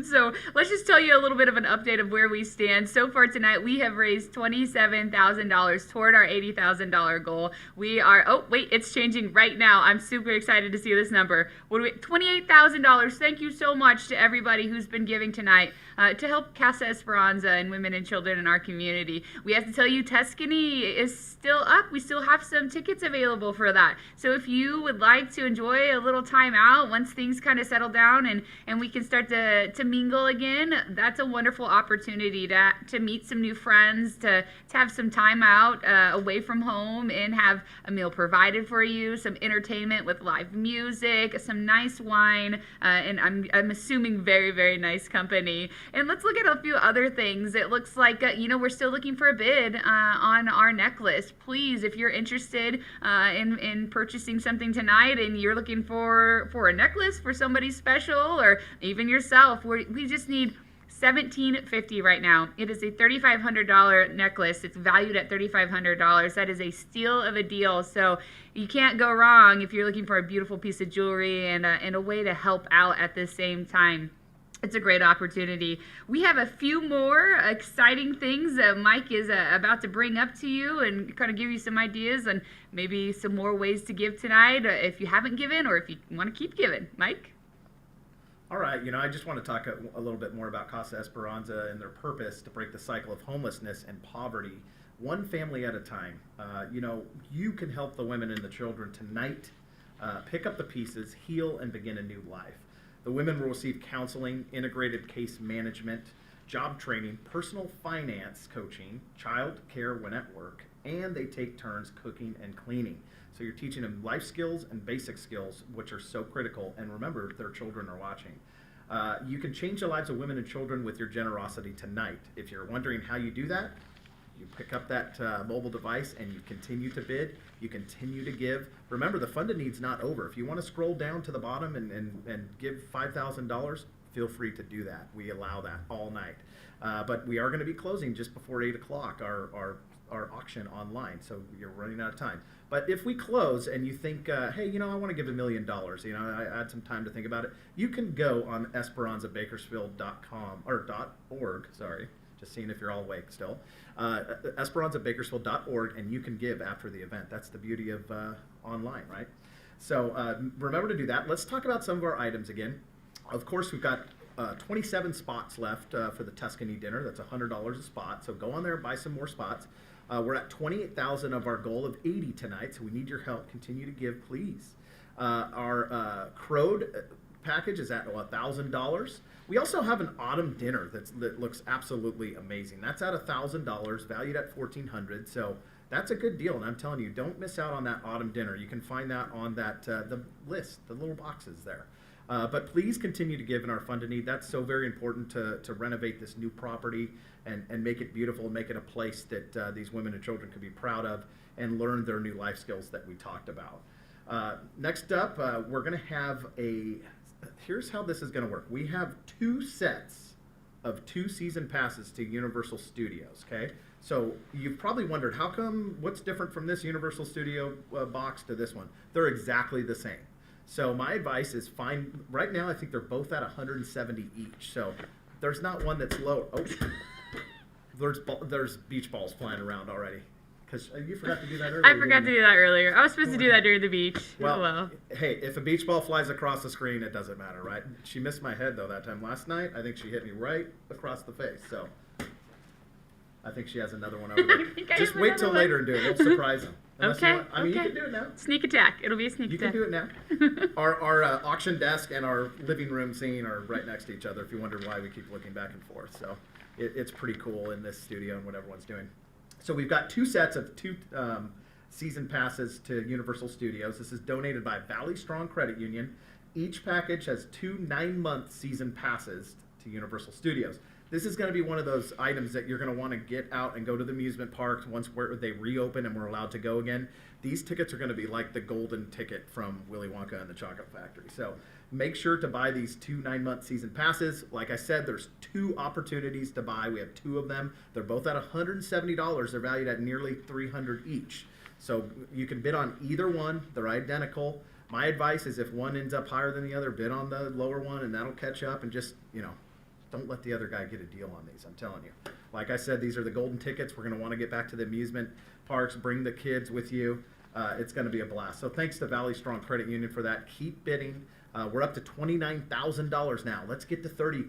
So let's just tell you a little bit of an update of where we stand. So far tonight, we have raised $27,000 toward our $80,000 goal. We are, it's changing right now. I'm super excited to see this number. $28,000. Thank you so much to everybody who's been giving tonight. to help Casa Esperanza and women and children in our community. We have to tell you, Tuscany is still up. We still have some tickets available for that. So if you would like to enjoy a little time out once things kind of settle down and we can start to mingle again, that's a wonderful opportunity to meet some new friends, to have some time out away from home and have a meal provided for you, some entertainment with live music, some nice wine, and I'm assuming very, very nice company. And let's look at a few other things. It looks like, we're still looking for a bid on our necklace. Please, if you're interested in purchasing something tonight and you're looking for a necklace for somebody special or even yourself, we just need $1,750 right now. It is a $3,500 necklace. It's valued at $3,500. That is a steal of a deal. So you can't go wrong if you're looking for a beautiful piece of jewelry and a way to help out at the same time. It's a great opportunity. We have a few more exciting things that Mike is about to bring up to you and kind of give you some ideas and maybe some more ways to give tonight if you haven't given or if you want to keep giving. Mike? All right, I just want to talk a little bit more about Casa Esperanza and their purpose to break the cycle of homelessness and poverty, one family at a time. You can help the women and the children tonight pick up the pieces, heal, and begin a new life. The women will receive counseling, integrated case management, job training, personal finance coaching, child care when at work, and they take turns cooking and cleaning. So you're teaching them life skills and basic skills, which are so critical. And remember, their children are watching. You can change the lives of women and children with your generosity tonight. If you're wondering how you do that, you pick up that mobile device and you continue to bid. You continue to give. Remember, the funded need's not over. If you want to scroll down to the bottom and give $5,000, feel free to do that. We allow that all night. But we are going to be closing just before 8 o'clock, our auction online, so you're running out of time. But if we close and you think, hey, I want to give $1 million, I had some time to think about it, you can go on esperanzabakersfield.com, or .org, sorry, just seeing if you're all awake still, esperanzabakersfield.org, and you can give after the event. That's the beauty of online, right? So remember to do that. Let's talk about some of our items again. Of course, we've got 27 spots left for the Tuscany dinner. That's $100 a spot, so go on there and buy some more spots. We're at 28,000 of our goal of 80 tonight, so we need your help. Continue to give, please. Our crowed package is at $1,000. We also have an autumn dinner that looks absolutely amazing. That's at $1,000, valued at $1,400. So that's a good deal, and I'm telling you, don't miss out on that autumn dinner. You can find that on that the list, the little boxes there. But please continue to give in our fund to need. That's so very important to renovate this new property and make it beautiful and make it a place that these women and children can be proud of and learn their new life skills that we talked about. Next up, we're going to have here's how this is going to work. We have 2 sets of 2 season passes to Universal Studios, okay? So you've probably wondered, what's different from this Universal Studio box to this one? They're exactly the same. So my advice is right now I think they're both at $170 each. So there's not one that's lower. Oh, there's beach balls flying around already. Because you forgot to do that earlier. I forgot to do that earlier. I was supposed to do that during the beach. Well, hey, if a beach ball flies across the screen, it doesn't matter, right? She missed my head, though, that time. Last night, I think she hit me right across the face. So I think she has another one over there. Just wait till later and do it. We'll surprise them. Okay. You can do it now. Sneak attack. It'll be a sneak attack. You can do it now. Our auction desk and our living room scene are right next to each other, if you wonder why we keep looking back and forth. So it's pretty cool in this studio and what everyone's doing. So we've got 2 sets of 2 season passes to Universal Studios. This is donated by Valley Strong Credit Union. Each package has 2 9-month season passes to Universal Studios. This is going to be one of those items that you're going to want to get out and go to the amusement parks once they reopen and we're allowed to go again. These tickets are going to be like the golden ticket from Willy Wonka and the Chocolate Factory. So make sure to buy these 2 9-month season passes. Like I said, there's 2 opportunities to buy. We have 2 of them. They're both at $170. They're valued at nearly $300 each. So you can bid on either one. They're identical. My advice is if one ends up higher than the other, bid on the lower one and that'll catch up, and just, don't let the other guy get a deal on these, I'm telling you. Like I said, these are the golden tickets. We're going to want to get back to the amusement parks, bring the kids with you. It's going to be a blast. So thanks to Valley Strong Credit Union for that. Keep bidding. We're up to $29,000 now. Let's get to 30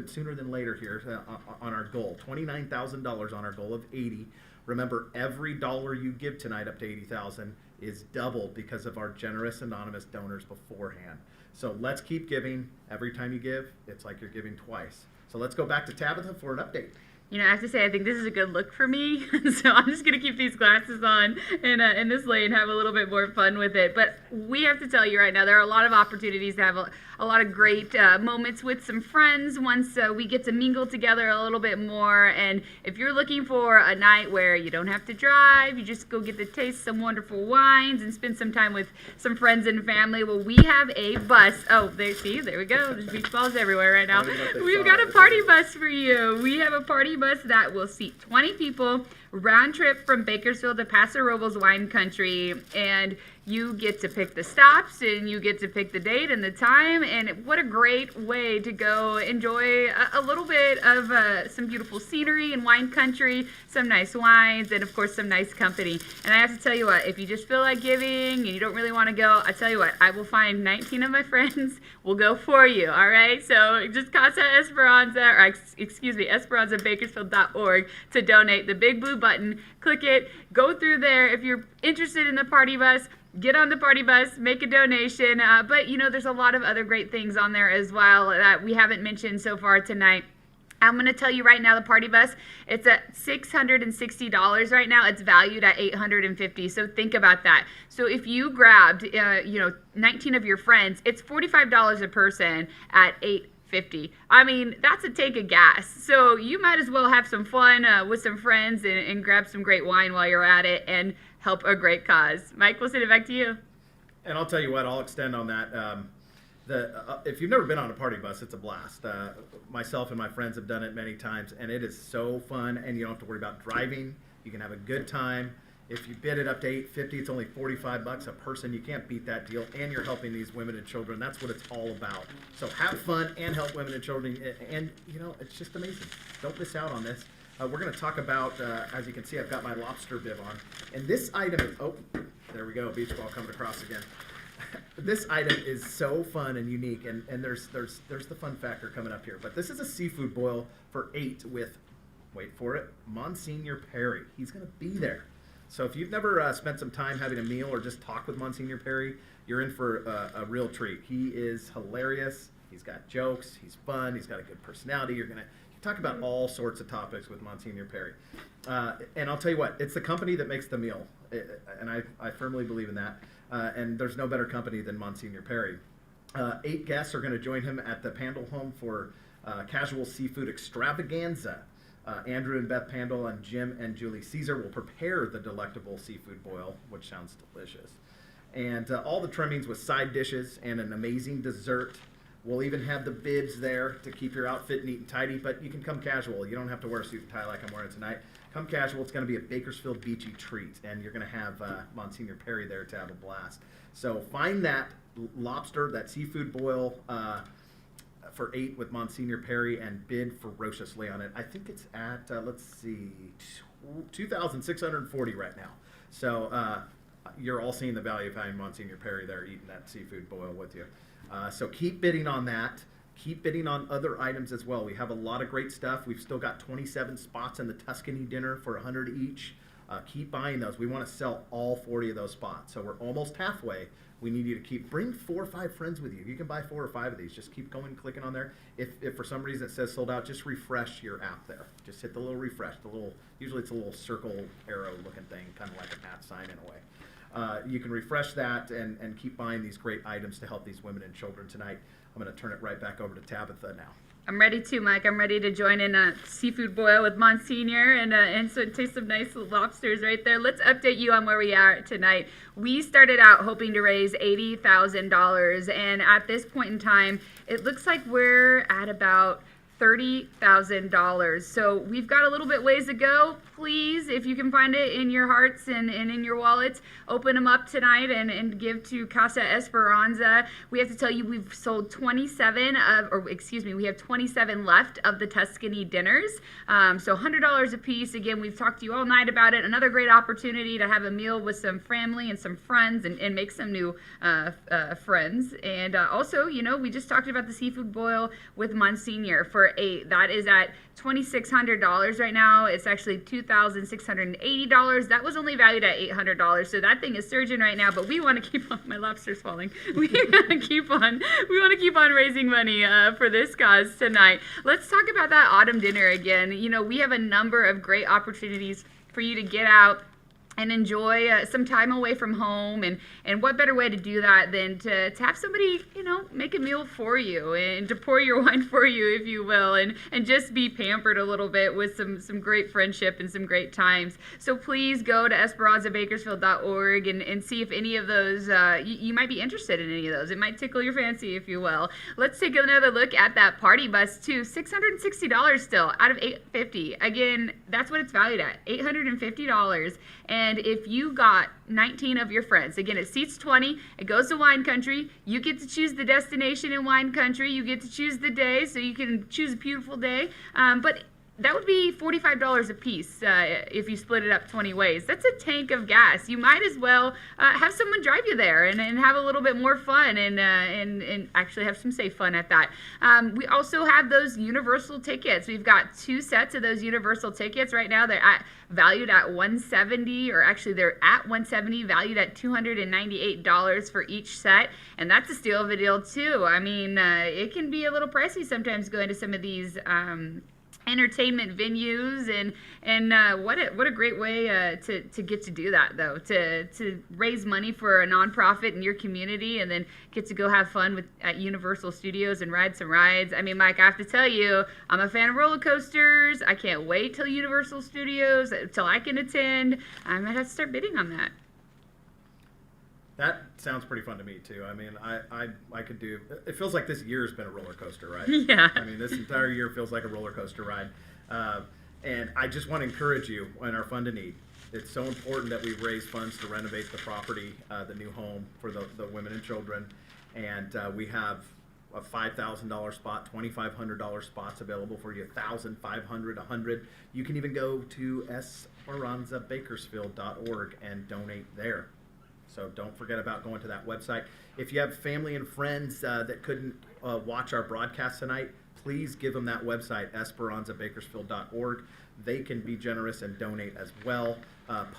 sooner than later here on our goal. $29,000 on our goal of 80. Remember, every dollar you give tonight up to 80,000 is doubled because of our generous anonymous donors beforehand. So let's keep giving. Every time you give, it's like you're giving twice. So let's go back to Tabitha for an update. You know, I have to say, I think this is a good look for me. So I'm just going to keep these glasses on in this lane, have a little bit more fun with it. But we have to tell you right now, there are a lot of opportunities to have a lot of great moments with some friends once we get to mingle together a little bit more. And if you're looking for a night where you don't have to drive, you just go get to taste some wonderful wines and spend some time with some friends and family, well, we have a bus. Oh, there we go. There's beach balls everywhere right now. We've got a party bus for you. We have a party bus that will seat 20 people, round trip from Bakersfield to Paso Robles Wine Country, and you get to pick the stops and you get to pick the date and the time, and what a great way to go enjoy a little bit of some beautiful scenery and wine country, some nice wines, and of course some nice company. And I have to tell you what, if you just feel like giving and you don't really want to go, I tell you what, I will find 19 of my friends will go for you, all right? So just Casa Esperanza, or excuse me, esperanzabakersfield.org to donate. The big blue button, click it, go through there. If you're interested in the party bus, get on the party bus, make a donation. But, you know, there's a lot of other great things on there as well that we haven't mentioned so far tonight. I'm going to tell you right now, the party bus, it's at $660 right now. It's valued at $850. So think about that. So if you grabbed, 19 of your friends, it's $45 a person at $850. I mean, that's a take of gas. So you might as well have some fun with some friends and grab some great wine while you're at it and help a great cause. Mike, we'll send it back to you. And I'll tell you what, I'll extend on that. If you've never been on a party bus, it's a blast. Myself and my friends have done it many times, and it is so fun, and you don't have to worry about driving. You can have a good time. If you bid it up to $850, it's only $45 a person. You can't beat that deal, and you're helping these women and children. That's what it's all about. So have fun and help women and children, and it's just amazing. Don't miss out on this. We're going to talk about, as you can see, I've got my lobster bib on, and this item is, oh, there we go, beach ball coming across again. This item is so fun and unique, and there's the fun factor coming up here. But this is a seafood boil for 8 with, wait for it, Monsignor Perry. He's going to be there. So if you've never spent some time having a meal or just talk with Monsignor Perry, you're in for a real treat. He is hilarious. He's got jokes. He's fun. He's got a good personality. You're going to talk about all sorts of topics with Monsignor Perry. And I'll tell you what, it's the company that makes the meal, and I firmly believe in that. And there's no better company than Monsignor Perry. 8 guests are going to join him at the Pandle home for casual seafood extravaganza. Andrew and Beth Pandle and Jim and Julie Caesar will prepare the delectable seafood boil, which sounds delicious. And all the trimmings with side dishes and an amazing dessert. We'll even have the bibs there to keep your outfit neat and tidy, but you can come casual. You don't have to wear a suit and tie like I'm wearing tonight. Come casual. It's going to be a Bakersfield beachy treat, and you're going to have Monsignor Perry there to have a blast. So find that lobster, that seafood boil for 8 with Monsignor Perry, and bid ferociously on it. I think it's at, let's see, $2,640 right now. So you're all seeing the value of having Monsignor Perry there eating that seafood boil with you. So keep bidding on that. Keep bidding on other items as well. We have a lot of great stuff. We've still got 27 spots in the Tuscany dinner for 100 each. Keep buying those. We want to sell all 40 of those spots. So we're almost halfway. We need you to bring 4 or 5 friends with you. You can buy 4 or 5 of these. Just keep going, clicking on there. If for some reason it says sold out, just refresh your app there. Just hit the little refresh. Usually it's a little circle arrow looking thing, kind of like an @ sign in a way. You can refresh that and keep buying these great items to help these women and children tonight. I'm going to turn it right back over to Tabitha now. I'm ready too, Mike. I'm ready to join in a seafood boil with Monsignor and so taste some nice lobsters right there. Let's update you on where we are tonight. We started out hoping to raise $80,000, and at this point in time, it looks like we're at about $30,000. So we've got a little bit ways to go. Please, if you can find it in your hearts and in your wallets, open them up tonight and give to Casa Esperanza. We have to tell you we've sold 27 we have 27 left of the Tuscany dinners. So $100 a piece. Again, we've talked to you all night about it. Another great opportunity to have a meal with some family and some friends and make some new friends. And also, we just talked about the seafood boil with Monsignor for that is at $2,600 right now. It's actually $2,680. That was only valued at $800. So that thing is surging right now. But we want to keep on. My lobster's falling. We want to keep on raising money for this cause tonight. Let's talk about that autumn dinner again. We have a number of great opportunities for you to get out and enjoy some time away from home. And what better way to do that than to have somebody, make a meal for you and to pour your wine for you, if you will, and just be pampered a little bit with some great friendship and some great times. So please go to esperanzabakersfield.org and see if any of those, you might be interested in any of those. It might tickle your fancy, if you will. Let's take another look at that party bus too. $660 still out of $850. Again, that's what it's valued at, $850. And if you got 19 of your friends, again, it seats 20, it goes to wine country, you get to choose the destination in wine country, you get to choose the day, so you can choose a beautiful day, but that would be $45 a piece if you split it up 20 ways. That's a tank of gas. You might as well have someone drive you there and have a little bit more fun and actually have some safe fun at that. We also have those Universal tickets. We've got 2 sets of those Universal tickets right now. They're valued at $170, or actually they're at $170, valued at $298 for each set, and that's a steal of a deal too. I mean, it can be a little pricey sometimes going to some of these entertainment venues, and what a great way to get to do that, though, to raise money for a nonprofit in your community and then get to go have fun at Universal Studios and ride some rides. I mean, Mike, I have to tell you, I'm a fan of roller coasters. I can't wait till Universal Studios, till I can attend. I might have to start bidding on that. That sounds pretty fun to me too. I mean, I could do. It feels like this year's been a roller coaster ride. Yeah. I mean, this entire year feels like a roller coaster ride. And I just want to encourage you in our Fund a Need. It's so important that we raise funds to renovate the property, the new home for the women and children. And we have a $5,000 spot, $2,500 spots available for you, $1,000, $500, $100. You can even go to esperanzabakersfield.org and donate there. So don't forget about going to that website. If you have family and friends that couldn't watch our broadcast tonight, please give them that website, esperanzabakersfield.org. They can be generous and donate as well.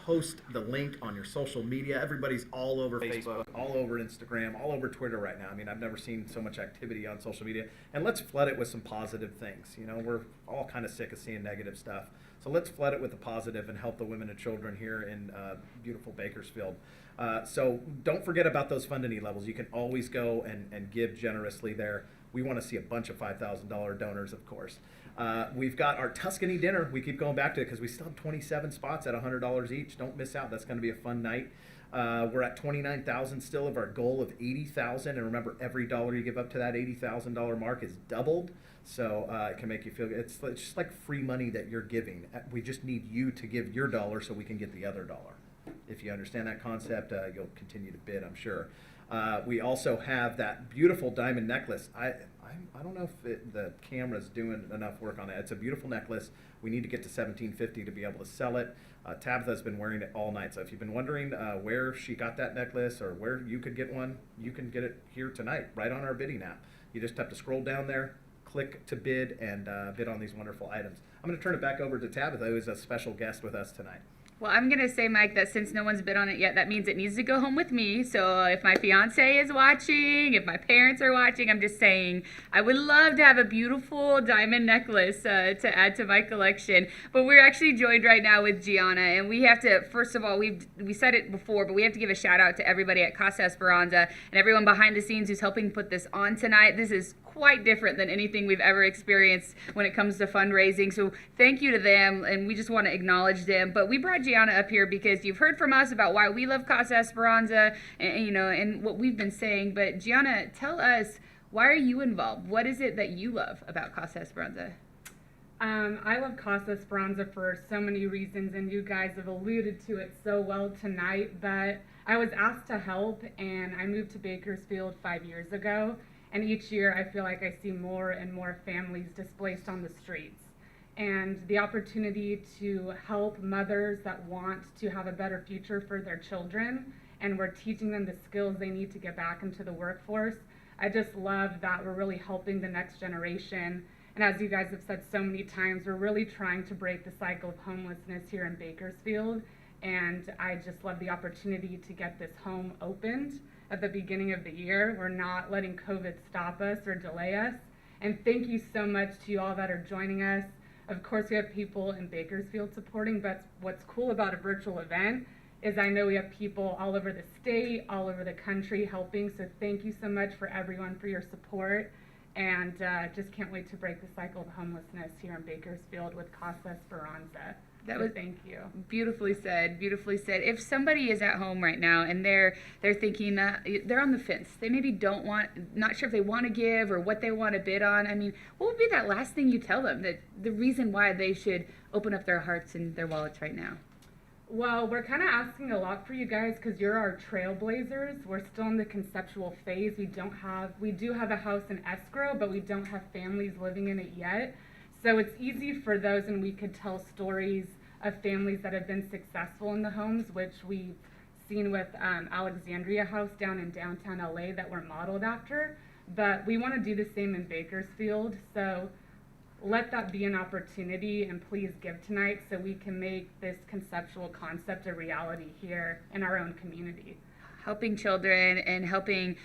Post the link on your social media. Everybody's all over Facebook, all over Instagram, all over Twitter right now. I mean, I've never seen so much activity on social media. And let's flood it with some positive things. We're all kind of sick of seeing negative stuff. So let's flood it with the positive and help the women and children here in beautiful Bakersfield. So don't forget about those Fund a Need levels. You can always go and give generously there. We want to see a bunch of $5,000 donors, of course. We've got our Tuscany dinner. We keep going back to it because we still have 27 spots at $100 each. Don't miss out. That's going to be a fun night. We're at $29,000 still of our goal of $80,000. And remember, every dollar you give up to that $80,000 mark is doubled. So it can make you feel good. It's just like free money that you're giving. We just need you to give your dollar so we can get the other dollar. If you understand that concept, you'll continue to bid, I'm sure. We also have that beautiful diamond necklace. I don't know if the camera's doing enough work on it. It's a beautiful necklace. We need to get to $1,750 to be able to sell it. Tabitha's been wearing it all night. So if you've been wondering where she got that necklace or where you could get one, you can get it here tonight, right on our bidding app. You just have to scroll down there, click to bid, and bid on these wonderful items. I'm going to turn it back over to Tabitha, who is a special guest with us tonight. Well, I'm going to say, Mike, that since no one's bid on it yet, that means it needs to go home with me. So if my fiance is watching, if my parents are watching, I'm just saying I would love to have a beautiful diamond necklace to add to my collection. But we're actually joined right now with Gianna, and we have to, first of all, we said it before, but we have to give a shout out to everybody at Casa Esperanza and everyone behind the scenes who's helping put this on tonight. This is quite different than anything we've ever experienced when it comes to fundraising. So thank you to them, and we just want to acknowledge them. But we brought Gianna up here because you've heard from us about why we love Casa Esperanza and what we've been saying. But Gianna, tell us, Why are you involved? What is it that you love about Casa Esperanza? I love Casa Esperanza for so many reasons, and you guys have alluded to it so well tonight, but I was asked to help, and I moved to Bakersfield 5 years ago, and each year I feel like I see more and more families displaced on the streets. And the opportunity to help mothers that want to have a better future for their children, and we're teaching them the skills they need to get back into the workforce. I just love that we're really helping the next generation. And as you guys have said so many times, we're really trying to break the cycle of homelessness here in Bakersfield. And I just love the opportunity to get this home opened at the beginning of the year. We're not letting COVID stop us or delay us. And thank you so much to you all that are joining us. Of course, we have people in Bakersfield supporting, but what's cool about a virtual event is I know we have people all over the state, all over the country helping. So thank you so much for everyone for your support. And just can't wait to break the cycle of homelessness here in Bakersfield with Casa Esperanza. Thank you. Beautifully said, beautifully said. If somebody is at home right now and they're thinking that they're on the fence, they maybe not sure if they want to give or what they want to bid on, I mean, what would be that last thing you tell them, that the reason why they should open up their hearts and their wallets right now? Well, we're kind of asking a lot for you guys because you're our trailblazers. We're still in the conceptual phase. We do have a house in escrow, but we don't have families living in it yet. So it's easy for those, and we could tell stories of families that have been successful in the homes, which we've seen with Alexandria House down in downtown LA that we're modeled after. But we want to do the same in Bakersfield. So let that be an opportunity, and please give tonight so we can make this conceptual concept a reality here in our own community. Helping children and helping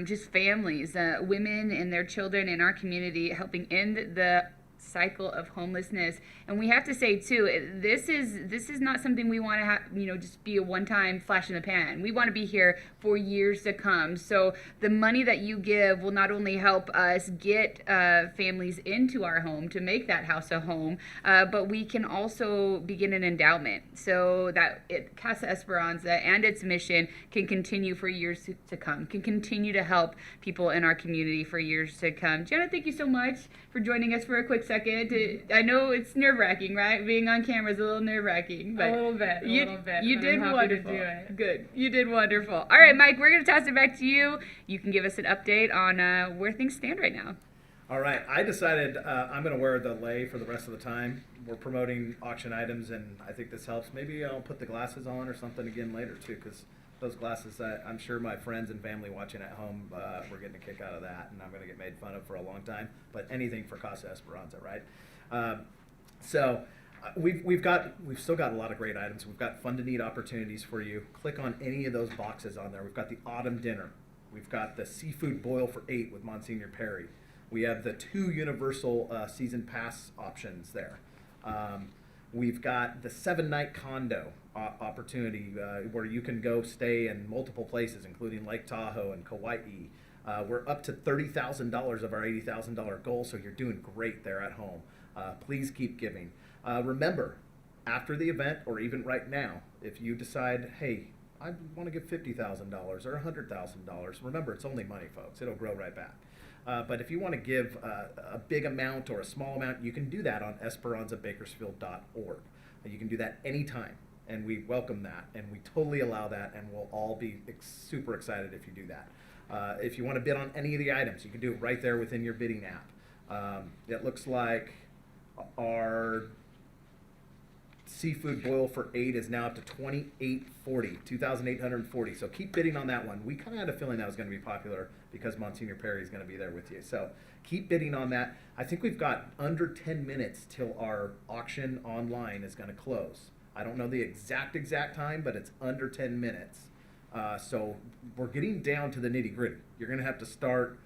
just families, women and their children in our community, helping end the cycle of homelessness. And we have to say too, this is not something we want to have, just be a one-time flash in the pan. We want to be here for years to come. So the money that you give will not only help us get families into our home to make that house a home, but we can also begin an endowment so that Casa Esperanza and its mission can continue for years to come, can continue to help people in our community for years to come. Jenna, thank you so much for joining us for a quick second. I know it's nerve-wracking, right? Being on camera is a little nerve-wracking. But a little bit. You did I'm happy wonderful. to do it. Good. You did wonderful. All right, Mike, we're going to toss it back to you. You can give us an update on where things stand right now. All right, I decided I'm going to wear the lei for the rest of the time. We're promoting auction items, and I think this helps. Maybe I'll put the glasses on or something again later, too, because those glasses, I'm sure my friends and family watching at home were getting a kick out of that, and I'm going to get made fun of for a long time. But anything for Casa Esperanza, right? We've still got a lot of great items. We've got fun to need opportunities for you. Click on any of those boxes on there. We've got the autumn dinner. We've got the seafood boil for 8 with Monsignor Perry. We have the 2 universal season pass options there. We've got the 7-night condo opportunity where you can go stay in multiple places, including Lake Tahoe and Kauai. We're up to $30,000 of our $80,000 goal, so you're doing great there at home. Please keep giving. Remember, after the event, or even right now, if you decide, hey, I want to give $50,000 or $100,000, remember, it's only money, folks. It'll grow right back. But if you want to give a big amount or a small amount, you can do that on esperanzabakersfield.org. You can do that anytime, and we welcome that, and we totally allow that, and we'll all be super excited if you do that. If you want to bid on any of the items, you can do it right there within your bidding app. It looks like our seafood boil for 8 is now up to $2,840. So keep bidding on that one. We kind of had a feeling that was going to be popular because Monsignor Perry is going to be there with you. So keep bidding on that. I think we've got under 10 minutes till our auction online is going to close. I don't know the exact time, but it's under 10 minutes. So we're getting down to the nitty gritty. You're going to have to start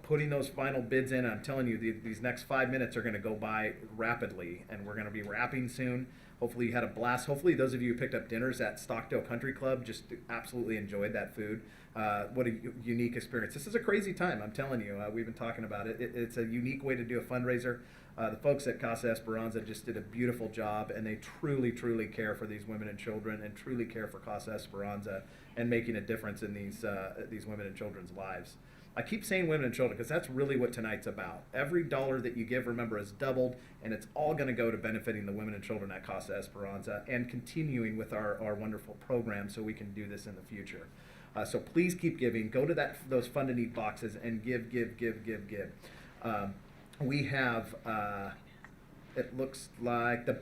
putting those final bids in. I'm telling you, these next 5 minutes are going to go by rapidly, and we're going to be wrapping soon. Hopefully you had a blast. Hopefully those of you who picked up dinners at Stockdale Country Club just absolutely enjoyed that food. What a unique experience. This is a crazy time, I'm telling you. We've been talking about it. It's a unique way to do a fundraiser. The folks at Casa Esperanza just did a beautiful job, and they truly, truly care for these women and children, and truly care for Casa Esperanza and making a difference in these women and children's lives. I keep saying women and children because that's really what tonight's about. Every dollar that you give, remember, is doubled, and it's all going to go to benefiting the women and children at Casa Esperanza and continuing with our wonderful program so we can do this in the future. So please keep giving. Go to those Fund a Need boxes and give. We have, it looks like the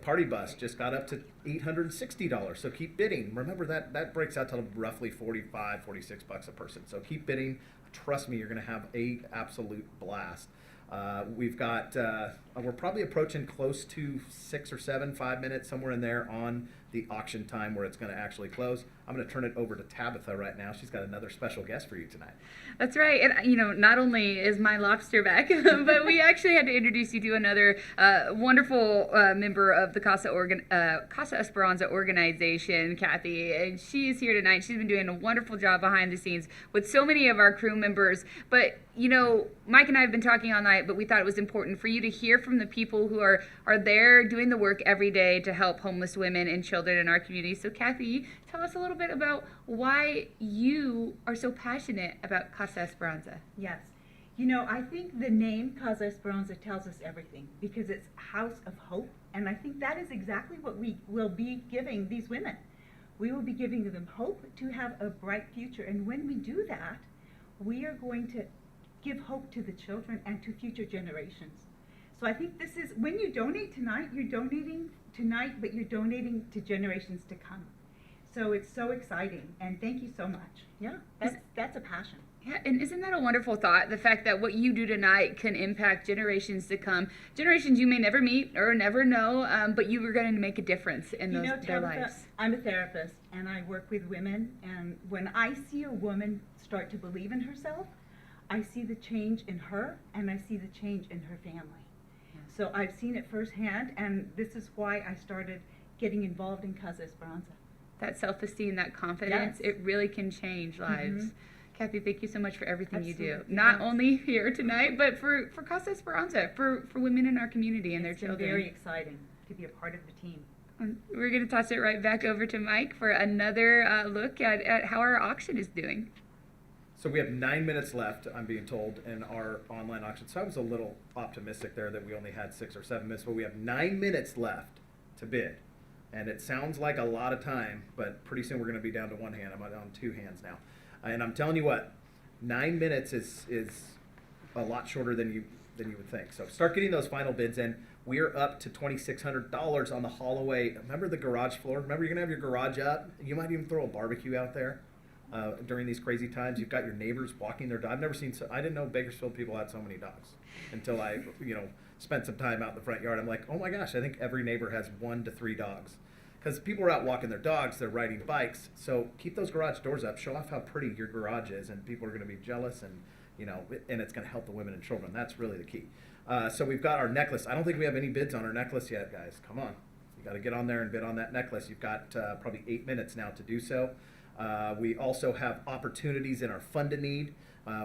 party bus just got up to $860. So keep bidding. Remember that breaks out to roughly $45, $46 a person. So keep bidding. Trust me, you're going to have a absolute blast. We've got, we're probably approaching close to 6 or 7, 5 minutes, somewhere in there on the auction time where it's going to actually close. I'm going to turn it over to Tabitha right now. She's got another special guest for you tonight. That's right. And, not only is my lobster back, but we actually had to introduce you to another wonderful member of the Casa Esperanza organization, Kathy. And she is here tonight. She's been doing a wonderful job behind the scenes with so many of our crew members. But, Mike and I have been talking all night, but we thought it was important for you to hear from the people who are there doing the work every day to help homeless women and children in our community. So, Kathy, tell us a little bit about why you are so passionate about Casa Esperanza. Yes. I think the name Casa Esperanza tells us everything because it's House of Hope, and I think that is exactly what we will be giving these women. We will be giving them hope to have a bright future, and when we do that, we are going to give hope to the children and to future generations. So I think this is, when you donate tonight, you're donating tonight, but you're donating to generations to come. So it's so exciting, and thank you so much. Yeah, that's a passion. Yeah, and isn't that a wonderful thought? The fact that what you do tonight can impact generations to come, generations you may never meet or never know, but you are going to make a difference in their lives. I'm a therapist, and I work with women, and when I see a woman start to believe in herself, I see the change in her, and I see the change in her family. Yeah. So I've seen it firsthand, and this is why I started getting involved in Casa Esperanza. That self-esteem, that confidence, yes. It really can change lives. Mm-hmm. Kathy, thank you so much for everything you do. Not only here tonight, but for Casa Esperanza, for women in our community and their children. It's very exciting to be a part of the team. We're going to toss it right back over to Mike for another look at how our auction is doing. So we have 9 minutes left, I'm being told, in our online auction. So I was a little optimistic there that we only had 6 or 7 minutes, but we have 9 minutes left to bid. And it sounds like a lot of time, but pretty soon we're going to be down to one hand. I'm on 2 hands now. And I'm telling you what, 9 minutes is a lot shorter than you would think. So start getting those final bids in. We're up to $2,600 on the Holloway. Remember the garage floor? Remember, you're going to have your garage up. You might even throw a barbecue out there. During these crazy times, you've got your neighbors walking their dog. I've never seen I didn't know Bakersfield people had so many dogs until I, spent some time out in the front yard. I'm like, oh my gosh, I think every neighbor has 1 to 3 dogs. Because people are out walking their dogs, they're riding bikes. So keep those garage doors up. Show off how pretty your garage is, and people are going to be jealous, and and it's going to help the women and children. That's really the key. So we've got our necklace. I don't think we have any bids on our necklace yet, guys. Come on, you got to get on there and bid on that necklace. You've got probably 8 minutes now to do so. We also have opportunities in our Fund a Need.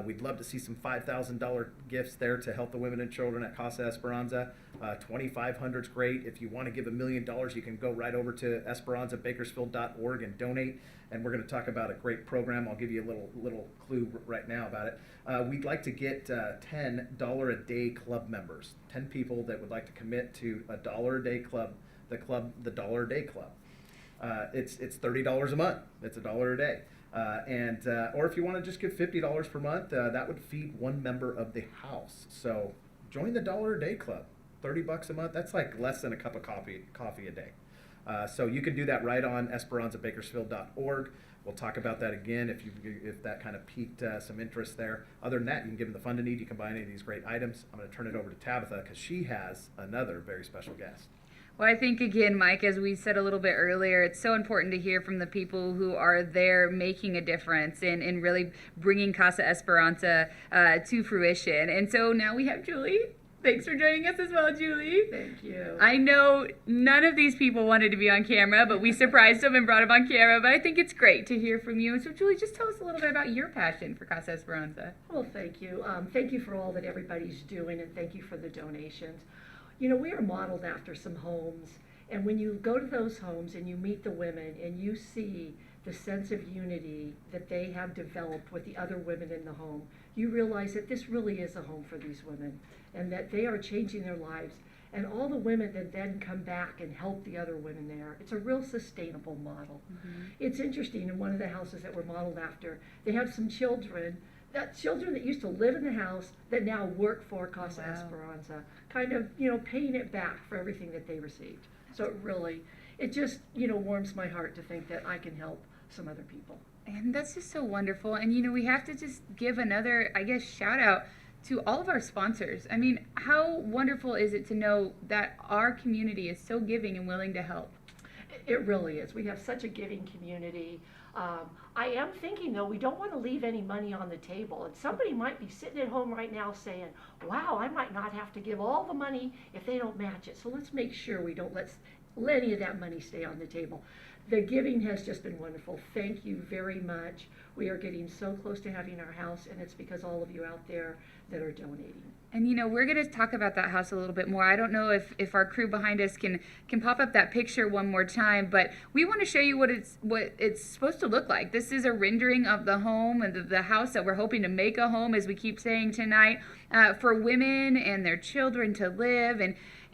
We'd love to see some $5,000 gifts there to help the women and children at Casa Esperanza. $2,500 is great. If you want to give $1 million, you can go right over to esperanzabakersfield.org and donate. And we're going to talk about a great program. I'll give you a little clue right now about it. We'd like to get 10 $1 a day club members. 10 people that would like to commit to a $1 a day club, the $1 a day club. It's $30 a month. It's $1 a day. Or if you want to just give $50 per month, that would feed 1 member of the house. So join the $1 a day club. $30 a month. That's like less than a cup of coffee a day. So you can do that right on esperanzabakersfield.org. We'll talk about that again if that kind of piqued some interest there. Other than that, you can give them the Fund a Need. You can buy any of these great items. I'm going to turn it over to Tabitha because she has another very special guest. Well, I think, again, Mike, as we said a little bit earlier, it's so important to hear from the people who are there making a difference and really bringing Casa Esperanza to fruition. And so now we have Julie. Thanks for joining us as well, Julie. Thank you. I know none of these people wanted to be on camera, but we surprised them and brought them on camera. But I think it's great to hear from you. So, Julie, just tell us a little bit about your passion for Casa Esperanza. Well, thank you. Thank you for all that everybody's doing, and thank you for the donations. We are modeled after some homes, and when you go to those homes and you meet the women and you see the sense of unity that they have developed with the other women in the home, you realize that this really is a home for these women and that they are changing their lives. And all the women that then come back and help the other women there, it's a real sustainable model. It's interesting, in one of the houses that we're modeled after, they have some children that used to live in the house that now work for Casa Esperanza, kind of, paying it back for everything that they received. So it just, warms my heart to think that I can help some other people. And that's just so wonderful. And, we have to just give another, shout out to all of our sponsors. I mean, how wonderful is it to know that our community is so giving and willing to help? It really is. We have such a giving community. I am thinking, though, we don't want to leave any money on the table. And somebody might be sitting at home right now saying, wow, I might not have to give all the money if they don't match it. So let's make sure we don't let any of that money stay on the table. The giving has just been wonderful. Thank you very much. We are getting so close to having our house, and it's because all of you out there that are donating. And we're going to talk about that house a little bit more. I don't know if our crew behind us can pop up that picture one more time, but we want to show you what it's supposed to look like. This is a rendering of the home and the house that we're hoping to make a home, as we keep saying tonight, for women and their children to live.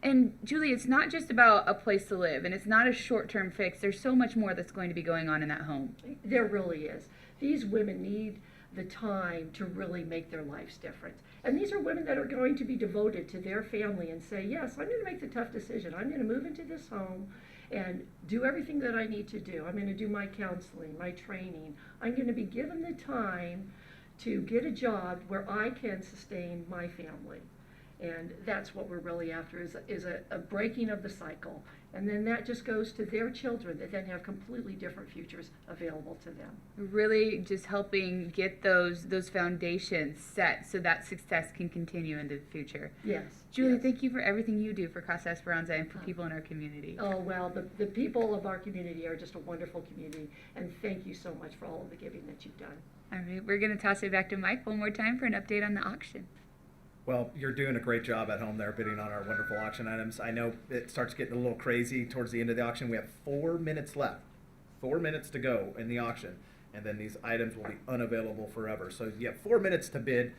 And Julie, it's not just about a place to live, and it's not a short-term fix. There's so much more that's going to be going on in that home. There really is. These women need the time to really make their lives different. And these are women that are going to be devoted to their family and say, yes, I'm going to make the tough decision. I'm going to move into this home and do everything that I need to do. I'm going to do my counseling, my training. I'm going to be given the time to get a job where I can sustain my family. And that's what we're really after, is a breaking of the cycle. And then that just goes to their children that then have completely different futures available to them. Really just helping get those foundations set so that success can continue into the future. Yes. Julie, yes. Thank you for everything you do for Casa Esperanza and for people in our community. Oh, well, the people of our community are just a wonderful community. And thank you so much for all of the giving that you've done. All right, we're going to toss it back to Mike one more time for an update on the auction. Well, you're doing a great job at home there bidding on our wonderful auction items. I know it starts getting a little crazy towards the end of the auction. We have 4 minutes left. 4 minutes to go in the auction, and then these items will be unavailable forever. So you have 4 minutes to bid.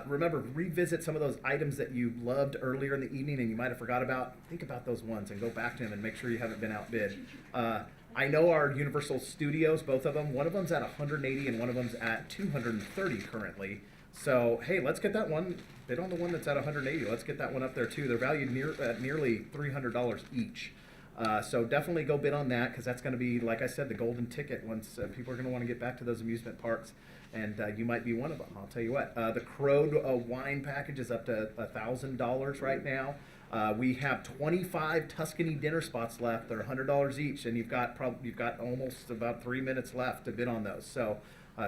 Remember, revisit some of those items that you loved earlier in the evening and you might have forgot about. Think about those ones and go back to them and make sure you haven't been outbid. I know our Universal Studios, both of them, one of them's at 180 and one of them's at 230 currently. So, hey, let's get that one, bid on the one that's at 180. Let's get that one up there, too. They're valued at nearly $300 each. So definitely go bid on that, because that's going to be, like I said, the golden ticket once people are going to want to get back to those amusement parks. And you might be one of them, I'll tell you what. The Crowed wine package is up to $1,000 right now. We have 25 Tuscany dinner spots left. They're $100 each, and you've got almost about 3 minutes left to bid on those. So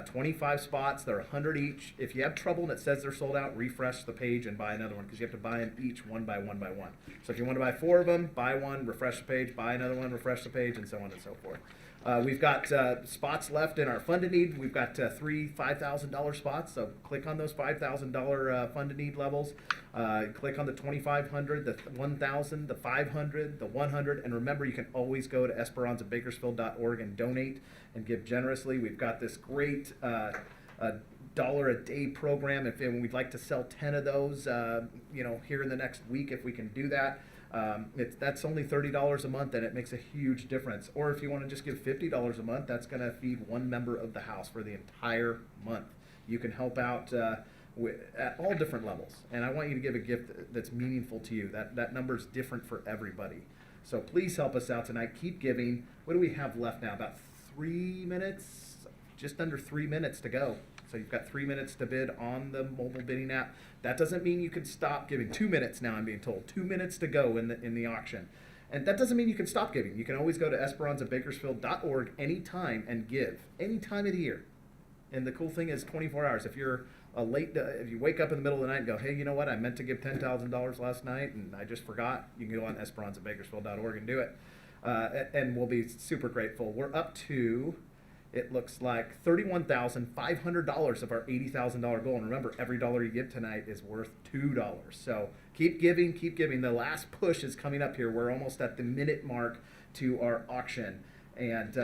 25 spots, they're 100 each. If you have trouble and it says they're sold out, refresh the page and buy another one, because you have to buy them each one by one by one. So if you want to buy 4 of them, buy one, refresh the page, buy another one, refresh the page, and so on and so forth. We've got spots left in our Fund a Need. We've got 3 $5,000 spots, so click on those $5,000 Fund a Need levels. Click on the 2,500, the 1,000, the 500, the 100, and remember, you can always go to esperanzabakersfield.org and donate and give generously. We've got this great $1 a day program. If we'd like to sell 10 of those, here in the next week, if we can do that. That's only $30 a month, and it makes a huge difference. Or if you want to just give $50 a month, that's going to feed one member of the house for the entire month. You can help out at all different levels, and I want you to give a gift that's meaningful to you. That number is different for everybody. So please help us out tonight. Keep giving. What do we have left now? About 3 minutes, just under 3 minutes to go. So you've got 3 minutes to bid on the mobile bidding app. That doesn't mean you can stop giving. 2 minutes now, I'm being told. 2 minutes to go in the auction. And that doesn't mean you can stop giving. You can always go to esperanzabakersfield.org anytime and give, any time of the year. And the cool thing is 24 hours. If you're if you wake up in the middle of the night and go, hey, you know what, I meant to give $10,000 last night and I just forgot, you can go on esperanzabakersfield.org and do it. And we'll be super grateful. We're up to, it looks like $31,500 of our $80,000 goal. And remember, every dollar you give tonight is worth $2. So keep giving, keep giving. The last push is coming up here. We're almost at the minute mark to our auction. And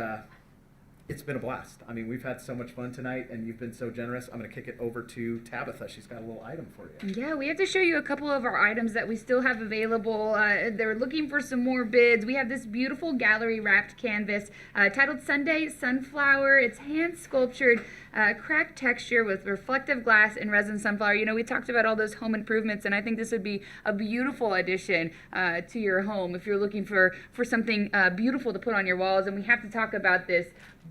It's been a blast. I mean, we've had so much fun tonight, and you've been so generous. I'm going to kick it over to Tabitha. She's got a little item for you. Yeah, we have to show you a couple of our items that we still have available. They're looking for some more bids. We have this beautiful gallery-wrapped canvas titled Sunday Sunflower. It's hand-sculptured, cracked texture with reflective glass and resin sunflower. You know, we talked about all those home improvements, and I think this would be a beautiful addition to your home if you're looking for something beautiful to put on your walls. And we have to talk about this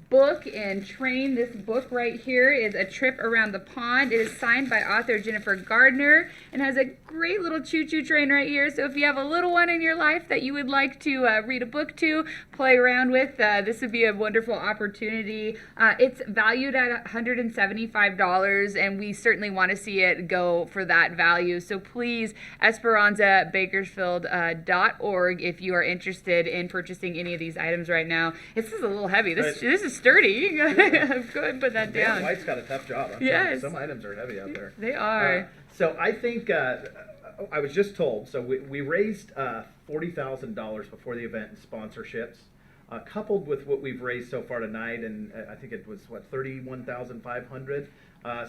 book and train. This book right here is A Trip Around the Pond. It is signed by author Jennifer Gardner and has a great little choo-choo train right here. So if you have a little one in your life that you would like to read a book to, play around with, this would be a wonderful opportunity. It's valued at $175, and we certainly want to see it go for that value. So please, EsperanzaBakersfield.org if you are interested in purchasing any of these items right now. This is a little heavy. This is sturdy. Go ahead and put that down. Dan White's got a tough job. Yes. Some items are heavy out there. They are. So I think, I was just told, so we raised $40,000 before the event in sponsorships, coupled with what we've raised so far tonight, and I think it was, $31,500.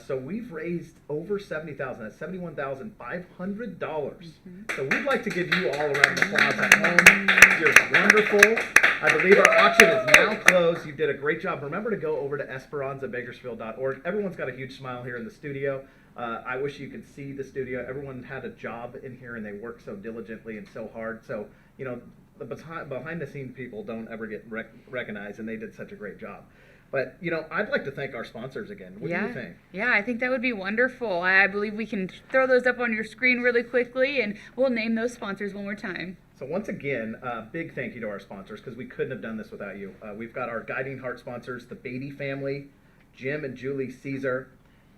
So we've raised over $70,000. That's $71,500. So we'd like to give you all a round of applause at home. You're wonderful. I believe our auction is now closed. You did a great job. Remember to go over to EsperanzaBakersfield.org. Everyone's got a huge smile here in the studio. I wish you could see the studio. Everyone had a job in here, and they worked so diligently and so hard. So, you know, the behind-the-scenes people don't ever get recognized, and they did such a great job. But, you know, I'd like to thank our sponsors again. What do you think? Yeah, I think that would be wonderful. I believe we can throw those up on your screen really quickly, and we'll name those sponsors one more time. So once again, big thank you to our sponsors, because we couldn't have done this without you. We've got our Guiding Heart sponsors, the Beatty family, Jim and Julie Caesar,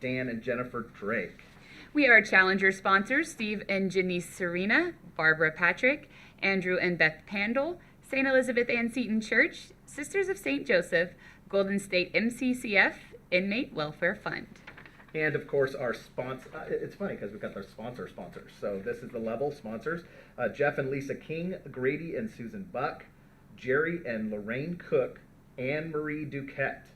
Dan and Jennifer Drake. We have our Challenger sponsors, Steve and Janice Serena, Barbara Patrick, Andrew and Beth Pandel, St. Elizabeth Ann Seton Church, Sisters of St. Joseph, Golden State MCCF, Inmate Welfare Fund. And of course our sponsor, it's funny because we've got our sponsors. So this is the level sponsors, Jeff and Lisa King, Grady and Susan Buck, Jerry and Lorraine Cook, Anne Marie Duquette,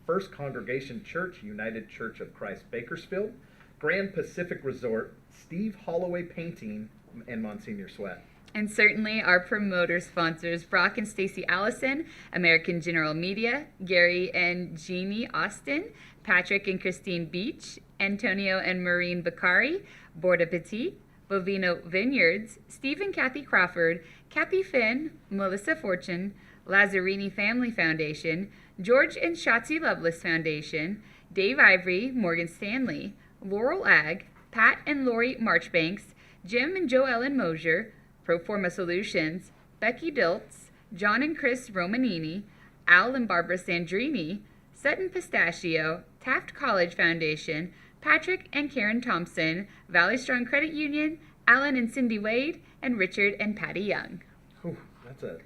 First Congregation Church, United Church of Christ Bakersfield, Grand Pacific Resort, Steve Holloway Painting, and Monsignor Sweat. And certainly our promoter sponsors, Brock and Stacy Allison, American General Media, Gary and Jeannie Austin, Patrick and Christine Beach, Antonio and Maureen Bakari, Borda Petit, Bovino Vineyards, Steve and Kathy Crawford, Kathy Finn, Melissa Fortune, Lazzarini Family Foundation, George and Shotzi Lovelace Foundation, Dave Ivory, Morgan Stanley, Laurel Ag, Pat and Lori Marchbanks, Jim and Joellen Mosier, Proforma Solutions, Becky Diltz, John and Chris Romanini, Al and Barbara Sandrini, Sutton Pistachio, Taft College Foundation, Patrick and Karen Thompson, Valley Strong Credit Union, Alan and Cindy Wade, and Richard and Patty Young. Whew, that's a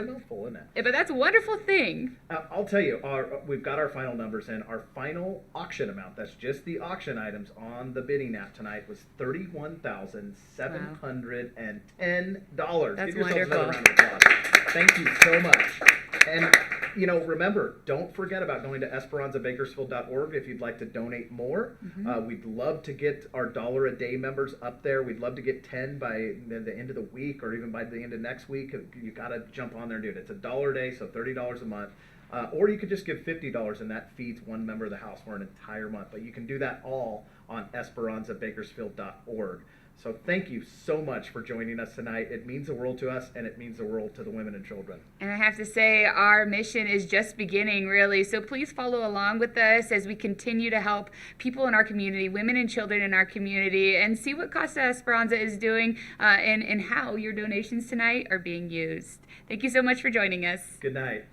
mouthful, isn't it? Yeah, but that's a wonderful thing. I'll tell you, we've got our final numbers in. Our final auction amount, that's just the auction items on the bidding app tonight, was $31,710. That's Give yourselves wonderful. another round of applause. Thank you so much. And, you know, remember, don't forget about going to EsperanzaBakersfield.org if you'd like to donate more. We'd love to get our $1 a day members up there. We'd love to get 10 by the end of the week or even by the end of next week. You got to jump on there and do it. It's $1 a day, so $30 a month. Or you could just give $50 and that feeds one member of the house for an entire month. But you can do that all on EsperanzaBakersfield.org. So thank you so much for joining us tonight. It means the world to us, and it means the world to the women and children. And I have to say, our mission is just beginning, really. So please follow along with us as we continue to help people in our community, women and children in our community, and see what Casa Esperanza is doing and how your donations tonight are being used. Thank you so much for joining us. Good night.